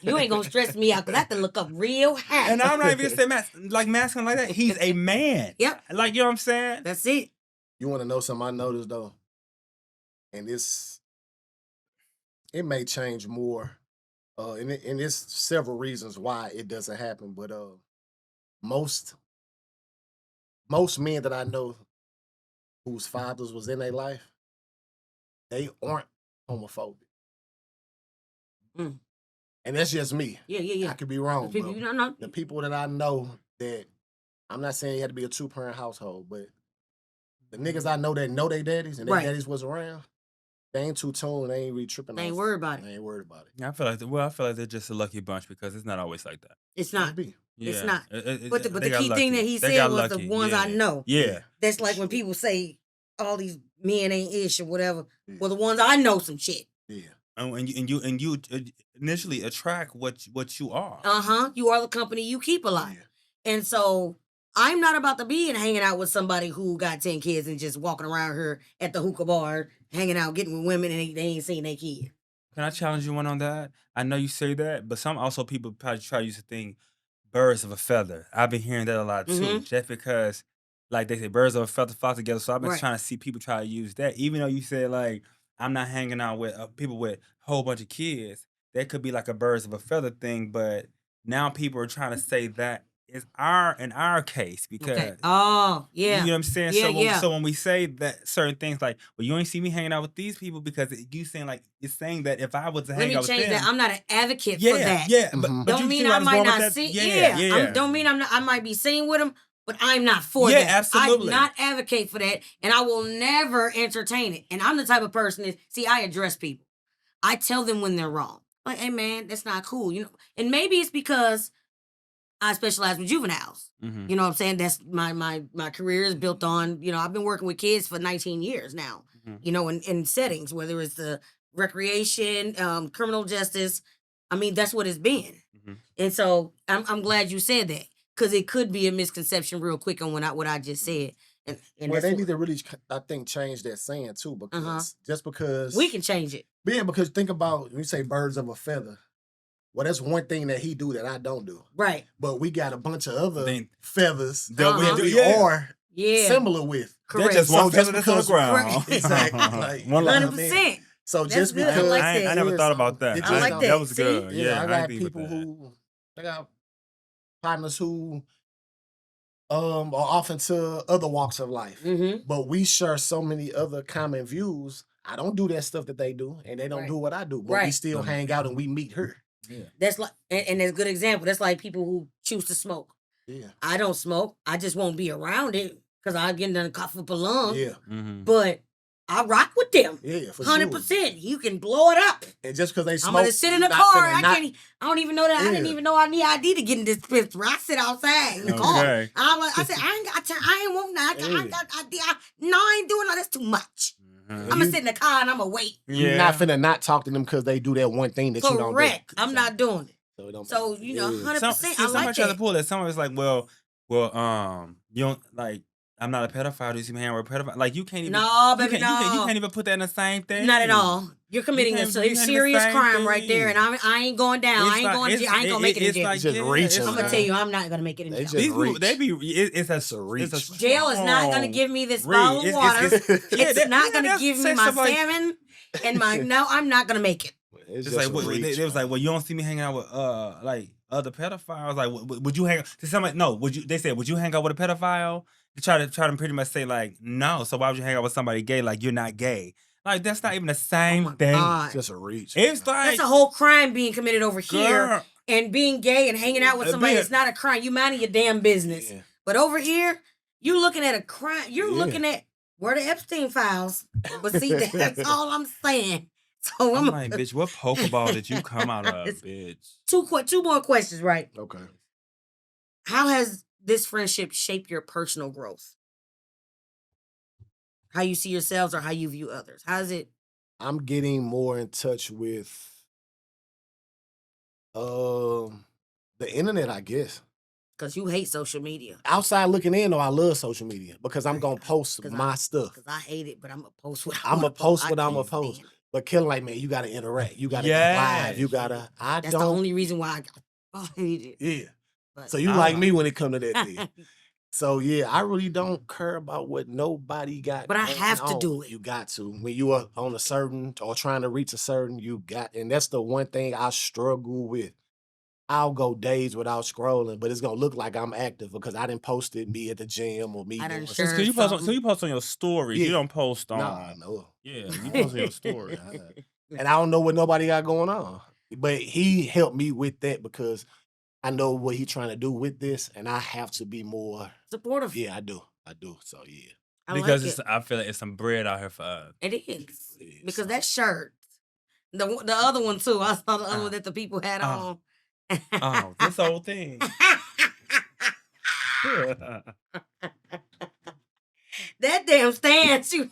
You ain't gonna stress me out because I have to look up real high. And I'm not even saying masculine like that. He's a man. Yep. Like, you know what I'm saying? That's it. You want to know something I noticed though, and it may change more. And there's several reasons why it doesn't happen, but most men that I know whose fathers was in their life, they aren't homophobic. And that's just me. Yeah. I could be wrong. People, you don't know. The people that I know that, I'm not saying you had to be a 2-parent household, but The niggas I know that know their daddies and their Right. daddies was around, they ain't too tuned. They ain't really tripping. They ain't worried about it. They ain't worried about it. Yeah, I feel like they're just a lucky bunch because it's not always like that. It's not. Maybe. It's Yeah. not. But They the got key thing lucky. that he They said got was the lucky. ones I Yeah. know. Yeah. That's like when people say all these men ain't ish or whatever. Well, the ones I know some shit. Yeah. And you initially attract what you are. You are the company you keep alive. Yeah. And so I'm not about to be hanging out with somebody who got 10 kids and just walking around here at the hookah bar, hanging out, getting with women, and they ain't seen their kid. Can I challenge you one on that? I know you say that, but some also people probably try to use the thing birds of a feather. I've been hearing that a lot too, just because like they say birds of a feather flock together. So I've been Right. trying to see people try to use that, even though you said like I'm not hanging out with people with a whole bunch of kids. That could be like a birds of a feather thing, but now people are trying to say that is in our case because Okay. Oh, yeah. you know what I'm saying? Yeah, So when we say that certain things like, well, you ain't see me hanging out with these people because you saying like it's saying that if I was to Let hang me out with change them, that. I'm not an advocate yeah, for that. yeah, Mhm. but Don't you mean see where I was might going with not that? see. Yeah. Don't mean I might be seen with them, but I'm not for Yeah, that. absolutely. I do not advocate for that, and I will never entertain it. And I'm the type of person I address people. I tell them when they're wrong. Like, hey man, that's not cool, you know. And maybe it's because I specialize with juveniles. Mhm. You know what I'm saying? That's my career is built on, I've been working with kids for 19 years now, Mhm. in settings, whether it's the recreation, criminal justice. I mean, that's what it's been. Mhm. And so I'm glad you said that because it could be a misconception real quick on what I just said. And Well, that's they what- need to really, I think, change that saying too, because just because we can change it. Yeah, because think about when you say birds of a feather. Well, that's one thing that he do that I don't do. Right. But we got a bunch of other Then- feathers that we that do, we yeah. are Yeah. similar with. Correct. That's just So one just feather that's on the because- ground. Exactly. Like, One you know line. what I mean? 100%. So That's just good. I because like I that. never thought about that. It I just like don't- that. That was See? good. Yeah, Yeah, I I got agree with people that. I got partners who are off into other walks of life. Mm-hmm. But we share so many other common views. I don't do that stuff that they do, and they don't Right. do what I do. But we Right. still hang out and we meet her. Yeah. That's like, and that's a good example. That's like people who choose to smoke. Yeah. I don't smoke. I just won't be around it because I get done cough up a lung. Yeah. Mm-hmm. But I rock with them. Yeah, for 100%. sure. You can blow it up. And just because they smoke, I'm gonna sit in you the not car. finna I not- can't. I don't even know that. I didn't Yeah. even know I need ID to get in this dispensary. I sit outside in the car. Okay. I said I ain't got time. I ain't want that. I ain't got ID. No, I ain't doing no. That's too much. Mhm. I'm gonna sit in the car and I'm gonna wait. You're not finna not talk to them because they do that one thing that you don't do. Correct. I'm not doing it. So, it don't So matter. you know, Yeah. 100%. I Somebody like tried to that. pull that. Someone was like, well, you don't like. I'm not a pedophile. Do you see me hanging with a pedophile? Like you can't even. No, you baby, You no. can't even put that in the same thing. Not at all. You're committing a You can't do serious the same crime right there, thing. and I ain't going down. I ain't going to jail. I ain't gonna make it in jail. It's just reaching, I'm gonna tell you, I'm not gonna make it in They jail. just These people, reach. they be. It's a It's a reach. Jail is not gonna strong give me this read. bottle of water. It's not gonna that's give me sex my of like- salmon and my. No, I'm not gonna make it. It's It's just like a what, reach, they was man. like, well, you don't see me hanging out with like other pedophiles. Like, would you hang? To somebody, no. Would you? They said, would you hang out with a pedophile? They try to pretty much say like, no. So why would you hang out with somebody gay? Like you're not gay. Like that's not even the same my thing. God. It's just a reach. It's man. like That's a whole crime being committed over here, girl, and being gay and hanging out with somebody. being- It's not a crime. You minding your damn business. Yeah. But over here, you looking at a crime. You're Yeah. looking at where the Epstein files. But see, that's all I'm saying. So I'm I'm like, bitch, what Pokeball did you come out of, bitch? two more questions, right? Okay. How has this friendship shaped your personal growth? How you see yourselves or how you view others? How is it? I'm getting more in touch with the internet, I guess. Because you hate social media. Outside looking in, though, I love social media because I'm gonna post 'Cause my stuff. Because I hate it, but I'm going to post what I'm wanna gonna post I what I'm can't gonna post. stand it. But Kellen, like, man, you gotta interact. You gotta Yes. go live. You gotta. I That's the don't. only reason why I hate it. Yeah. But So you I like like me when it come to that thing. So yeah, I really don't care about what nobody got. But I going have to on. do it. You got to. When you are on a certain or trying to reach a certain, you got, and that's the one thing I struggle with. I'll go days without scrolling, but it's gonna look like I'm active because I didn't post it me at the gym or me I done doing shared So you post on, something. you post on your stories. Yeah. You don't post on. Nah, no. Yeah, you post on your story. And I don't know what nobody got going on. But he helped me with that because I know what he's trying to do with this, and I have to be more. Supportive. Yeah, I do. So yeah. Because like it. I feel like it's some bread out here for us. It is. Because that shirt, the other one too. I saw the other one that the people had on. Oh, this whole thing. That damn stance, you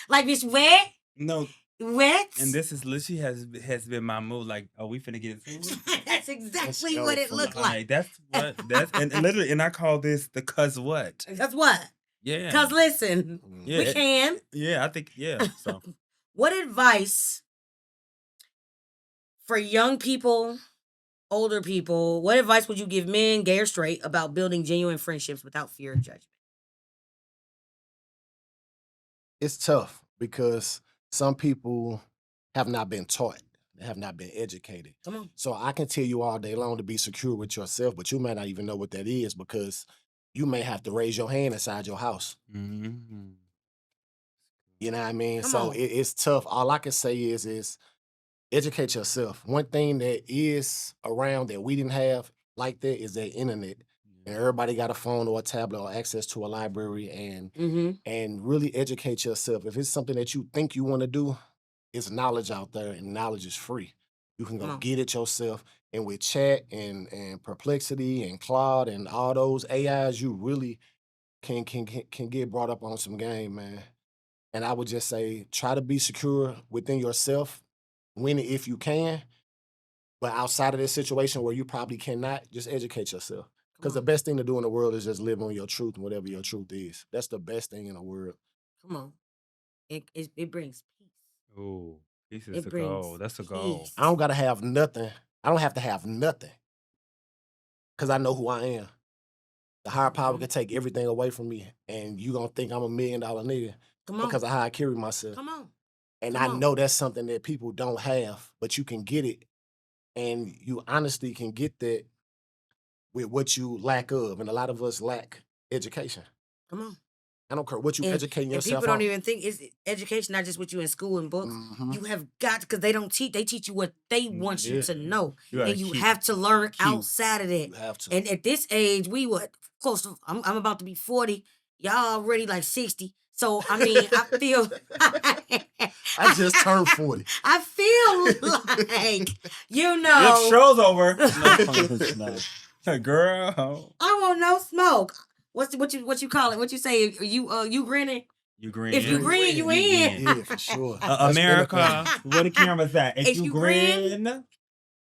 like it's wet. No, Wet. and this is literally has been my move. Like, oh, we finna get it. That's exactly what it looked like. That's and literally, and I call this the cuz what? That's what. Yeah. Cause listen, we can. Yeah, I think So, what advice for young people, older people? What advice would you give men, gay or straight, about building genuine friendships without fear of judgment? It's tough because some people have not been taught. They have not been educated. Come on. So I can tell you all day long to be secure with yourself, but you may not even know what that is because you may have to raise your hand inside your house. mm-hmm. You know what I mean? Come So on. it's tough. All I can say is educate yourself. One thing that is around that we didn't have like that is that internet. And everybody got a phone or a tablet or access to a library and really educate yourself. If it's something that you think you want to do, it's knowledge out there and knowledge is free. You can go get it yourself. And with chat and Perplexity and Claude and all those AIs, you really can get brought up on some game, man. And I would just say try to be secure within yourself, win it if you can. But outside of this situation where you probably cannot, just educate yourself. Because the best thing to do in the world is just live on your truth and whatever your truth is. That's the best thing in the world. Come on. It brings peace. Oh, peace is the goal. That's the goal. I don't gotta have nothing. I don't have to have nothing. Because I know who I am. The higher power can take everything away from me. And you gonna think I'm $1 million nigga because of how I carry myself. Come on. And I know that's something that people don't have, but you can get it. And you honestly can get that with what you lack of. And a lot of us lack education. Come on. I don't care what you educating yourself people don't on. even think it's education, not just what you in school and books. You have got, because they don't teach, they teach you what they want you to know. And you have to learn outside of that. You have to. And at this age, we close to, I'm about to be 40. Y'all already like 60. So, I mean, I feel... I just turned 40. I feel like, you know... It show's over. Girl. I want no smoke. What you call it? What you say? You grinning? You grin. If you grin, you in. Yeah, for sure. America, where the camera's at? If you grin, grin,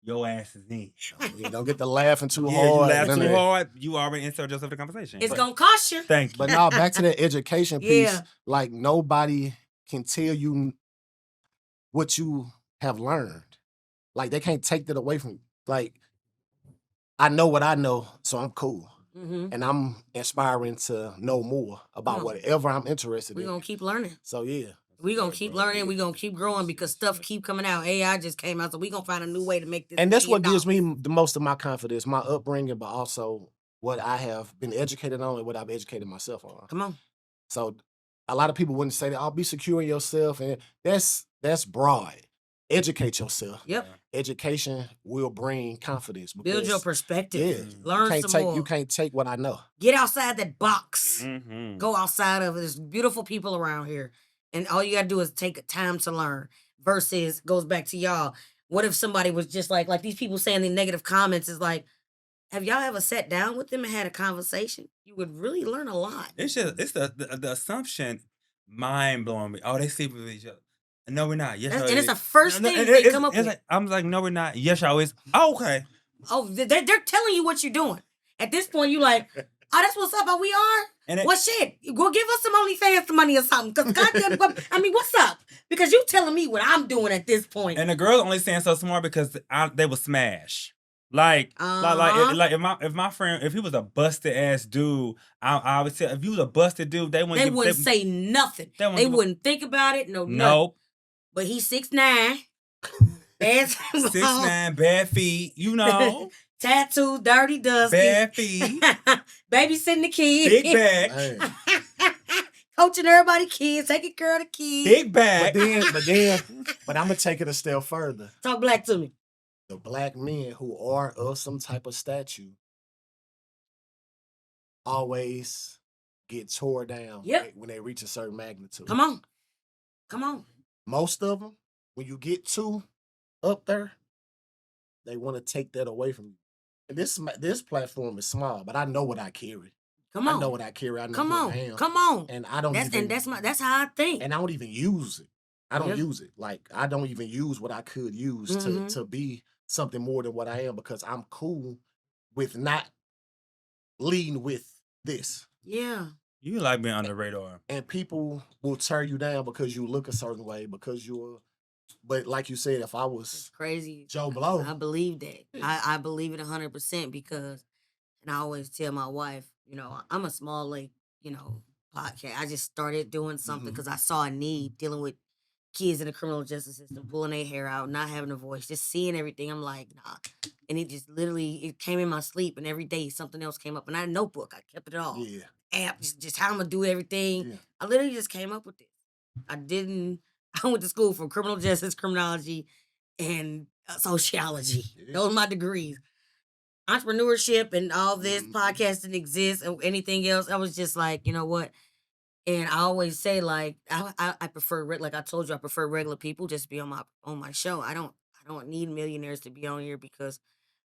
your ass is in. Yeah, don't get to laughing too You hard. laugh too hard, you already insert yourself in the conversation. It's gonna cost you. Thank you. But now back to that education piece. Like nobody can tell you what you have learned. Like they can't take that away from you. Like I know what I know, so I'm cool. And I'm inspiring to know more about whatever I'm interested in. We're going to keep learning. So, yeah. We're going to keep learning. We're going to keep growing because stuff keep coming out. AI just came out, so we're going to find a new way to make this. And that's what gives me the most of my confidence, my upbringing, but also what I have been educated on and what I've educated myself on. Come on. So a lot of people wouldn't say that, I'll be secure in yourself. And that's broad. Educate yourself. Yep. Education will bring confidence. Build your perspective. Yeah. Learn some more. You can't take what I know. Get outside that box. Go outside of it. There's beautiful people around here. And all you got to do is take time to learn. Versus, goes back to y'all, what if somebody was just like these people saying the negative comments is like, have y'all ever sat down with them and had a conversation? You would really learn a lot. It's the assumption mind blowing me. Oh, they sleep with each other. No, we're not. Yes, and it's the first thing they come up with. Like, I'm like, no, we're not. Yes, y'all is. Oh, okay. Oh, they're telling you what you're doing. At this point, you like, oh, that's what's up. Oh, we are? Well, shit. Go give us some OnlyFans money or something. Because goddamn, I mean, what's up? Because you telling me what I'm doing at this point. And the girls only saying so smart because they would smash. Like if my friend, if he was a busted ass dude, I would say if he was a busted dude, they wouldn't say nothing. They wouldn't think about it. Nope. Nothing. But he's 6'9". 6'9", bad feet, you know. Tattoo, dirty, dusty. Bad feet. Babysitting the kids. Big bag. Coaching everybody kids, taking care of the kids. Big bag. But I'm going to take it a step further. Talk black to me. The black men who are of some type of statue always get tore down Yep. when they reach a certain magnitude. Come on. Most of them, when you get too up there, they want to take that away from you. And this platform is small, but I know what I carry. Come on. I know what I carry. I know Come who on. I am. Come on. And I don't that's how I think. and I don't even use it. I don't use it. Like I don't even use what I could use to be something more than what I am, because I'm cool with not leading with this. Yeah. You like being on the radar. And people will tear you down because you look a certain way, because but like you said, if I was It's crazy. Joe Blow, I believe that. I believe it 100% because, and I always tell my wife, I'm a small lake, podcast. I just started doing something because I saw a need dealing with kids in the criminal justice system, pulling their hair out, not having a voice, just seeing everything. I'm like, nah. And it just literally, it came in my sleep, and every day something else came up. And I had a notebook. I kept it all. Yeah. App, just how I'm going to do everything. Yeah. I literally just came up with this. I went to school for criminal justice, criminology, and sociology. Yeah. Those are my degrees. Entrepreneurship and all this podcasting exists and anything else. I was just like, you know what? And I always say, like, I prefer, like I told you, I prefer regular people just to be on my show. I don't need millionaires to be on here because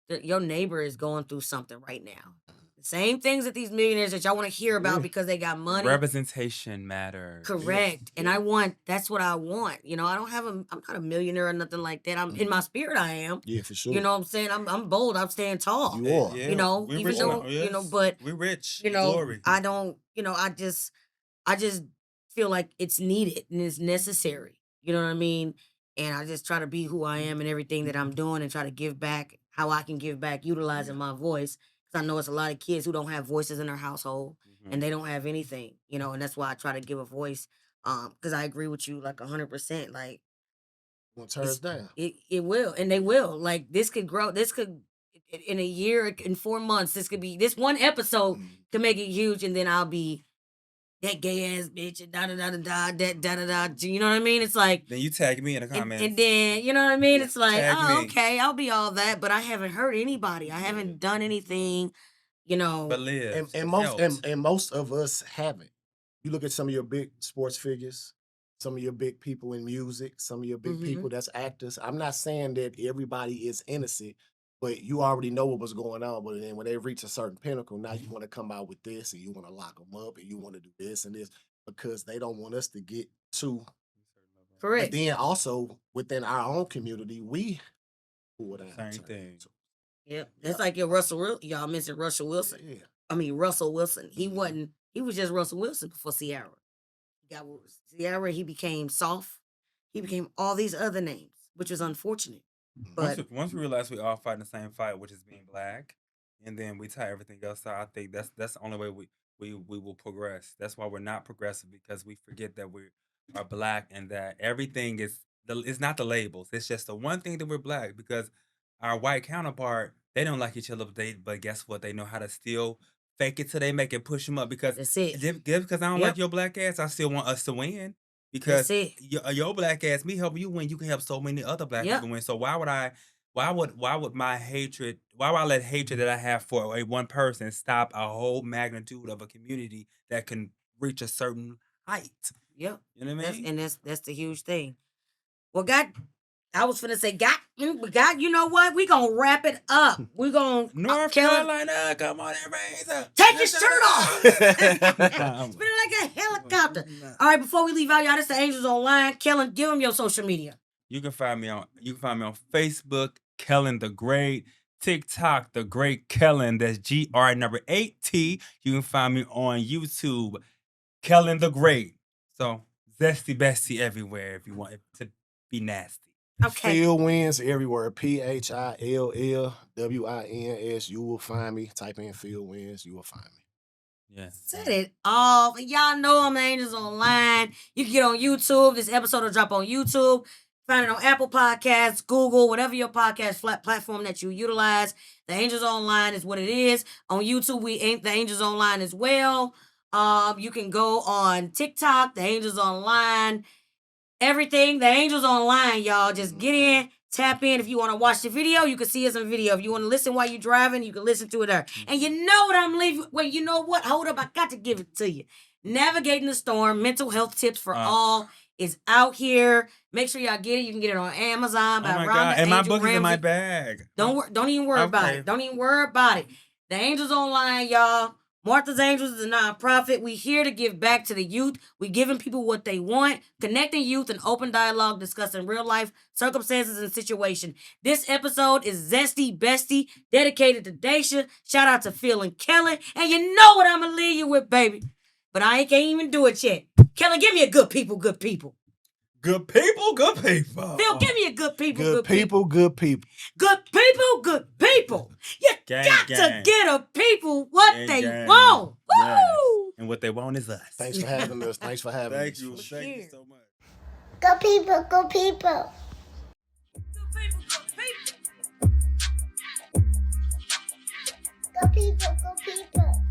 your neighbor is going through something right now. The same things that these millionaires that y'all want to hear about because they got money. Representation matters. Correct. And that's what I want. I don't have I'm not a millionaire or nothing like that. I'm in my spirit, I am. Yeah, for sure. You know what I'm saying? I'm bold. I'm staying tall. You are. Even rich though, now, but we're rich. Glory. I don't, I just feel like it's needed and it's necessary. You know what I mean? And I just try to be who I am and everything that I'm doing and try to give back how I can give back utilizing my voice. Because I know it's a lot of kids who don't have voices in their household and they don't have anything, and that's why I try to give a voice. Because I agree with you like 100%. Like, Won't tear us down. It will, and they will. Like, this could grow. This could, in a year, in 4 months, this one episode could make it huge, and then I'll be that gay ass bitch and da da da da da. You know what I mean? It's like, then you tag me in the comments, and then you know what I mean. It's like, me. Okay, I'll be all that, but I haven't hurt anybody. I haven't done anything, But live and most of us haven't. You look at some of your big sports figures, some of your big people in music, some of your big people that's actors. I'm not saying that everybody is innocent, but you already know what was going on. But then when they reach a certain pinnacle, now you want to come out with this and you want to lock them up and you want to do this and this because they don't want us to get too. Correct. But then also within our own community, we pull down. Same thing. Yep. It's like your Russell Wilson. Y'all mentioned Russell Wilson. Yeah. I mean, Russell Wilson. He was just Russell Wilson before Ciara. He got Ciara, he became soft. He became all these other names, which was unfortunate. But once we realize we all fighting the same fight, which is being black, and then we tie everything else out, I think that's the only way we will progress. That's why we're not progressive, because we forget that we are black and that everything it's not the labels. It's just the one thing that we're black, because our white counterpart, they don't like each other, but guess what? They know how to still fake it till they make it, push them up. Because that's it. Just because I don't like your black ass, I still want us to win. Because your black ass, me helping you win, you can help so many other black people win. So why would my hatred, why would I let hatred that I have for one person stop a whole magnitude of a community that can reach a certain height? Yep. You know what I mean? That's the huge thing. Well, I was finna say, God, you know what? We gonna wrap it up. We gonna North Carolina, come on, everybody. Take your shirt off. Spin it like a helicopter. All right, before we leave out, y'all, this the Angels Online. Kellen, give them your social media. You can find me on Facebook, Kellen the Great. TikTok, the Great Kellen. That's GR8T. You can find me on YouTube, Kellen the Great. So Zesty Bestie everywhere if you want it to be nasty. Okay. Phil Wins everywhere. PhillWins. You will find me. Type in Phil Wins. You will find me. Yeah. Set it off. Y'all know I'm the Angels Online. You can get on YouTube. This episode will drop on YouTube. Find it on Apple Podcasts, Google, whatever your podcast platform that you utilize. The Angels Online is what it is. On YouTube, we ain't the Angels Online as well. You can go on TikTok, the Angels Online. Everything, the Angels Online, y'all. Just get in, Tap in if you want to watch the video. You can see us in video. If you want to listen while you're driving, you can listen to it there. And you know what I'm leaving? Wait, you know what? Hold up. I got to give it to you. Navigating the Storm, mental health tips for all is out here. Make sure y'all get it. You can get it on Amazon by Rhonda And my Angel book is in my Ramsey. bag. Don't even worry about it. Don't even worry about it. The Angels Online, y'all. Martha's Angels is a nonprofit. We here to give back to the youth. We giving people what they want, connecting youth and open dialogue, discussing real life circumstances and situations. This episode is Zesty Bestie, dedicated to Daisha. Shout out to Phil and Kellen. And you know what I'm going to leave you with, baby. But I can't even do it yet. Kellen, give me a good people, good people. Good people, good people. Phil, give me a good people, Good people, good people. Good people, good people. You Gang, got gang. to get a people what Gang, they gang. want. Yes. Woo! And what they want is us. Thanks for having us. Thanks for having us. Thank you. Thank you so much. Go people, go people. Go people, go people.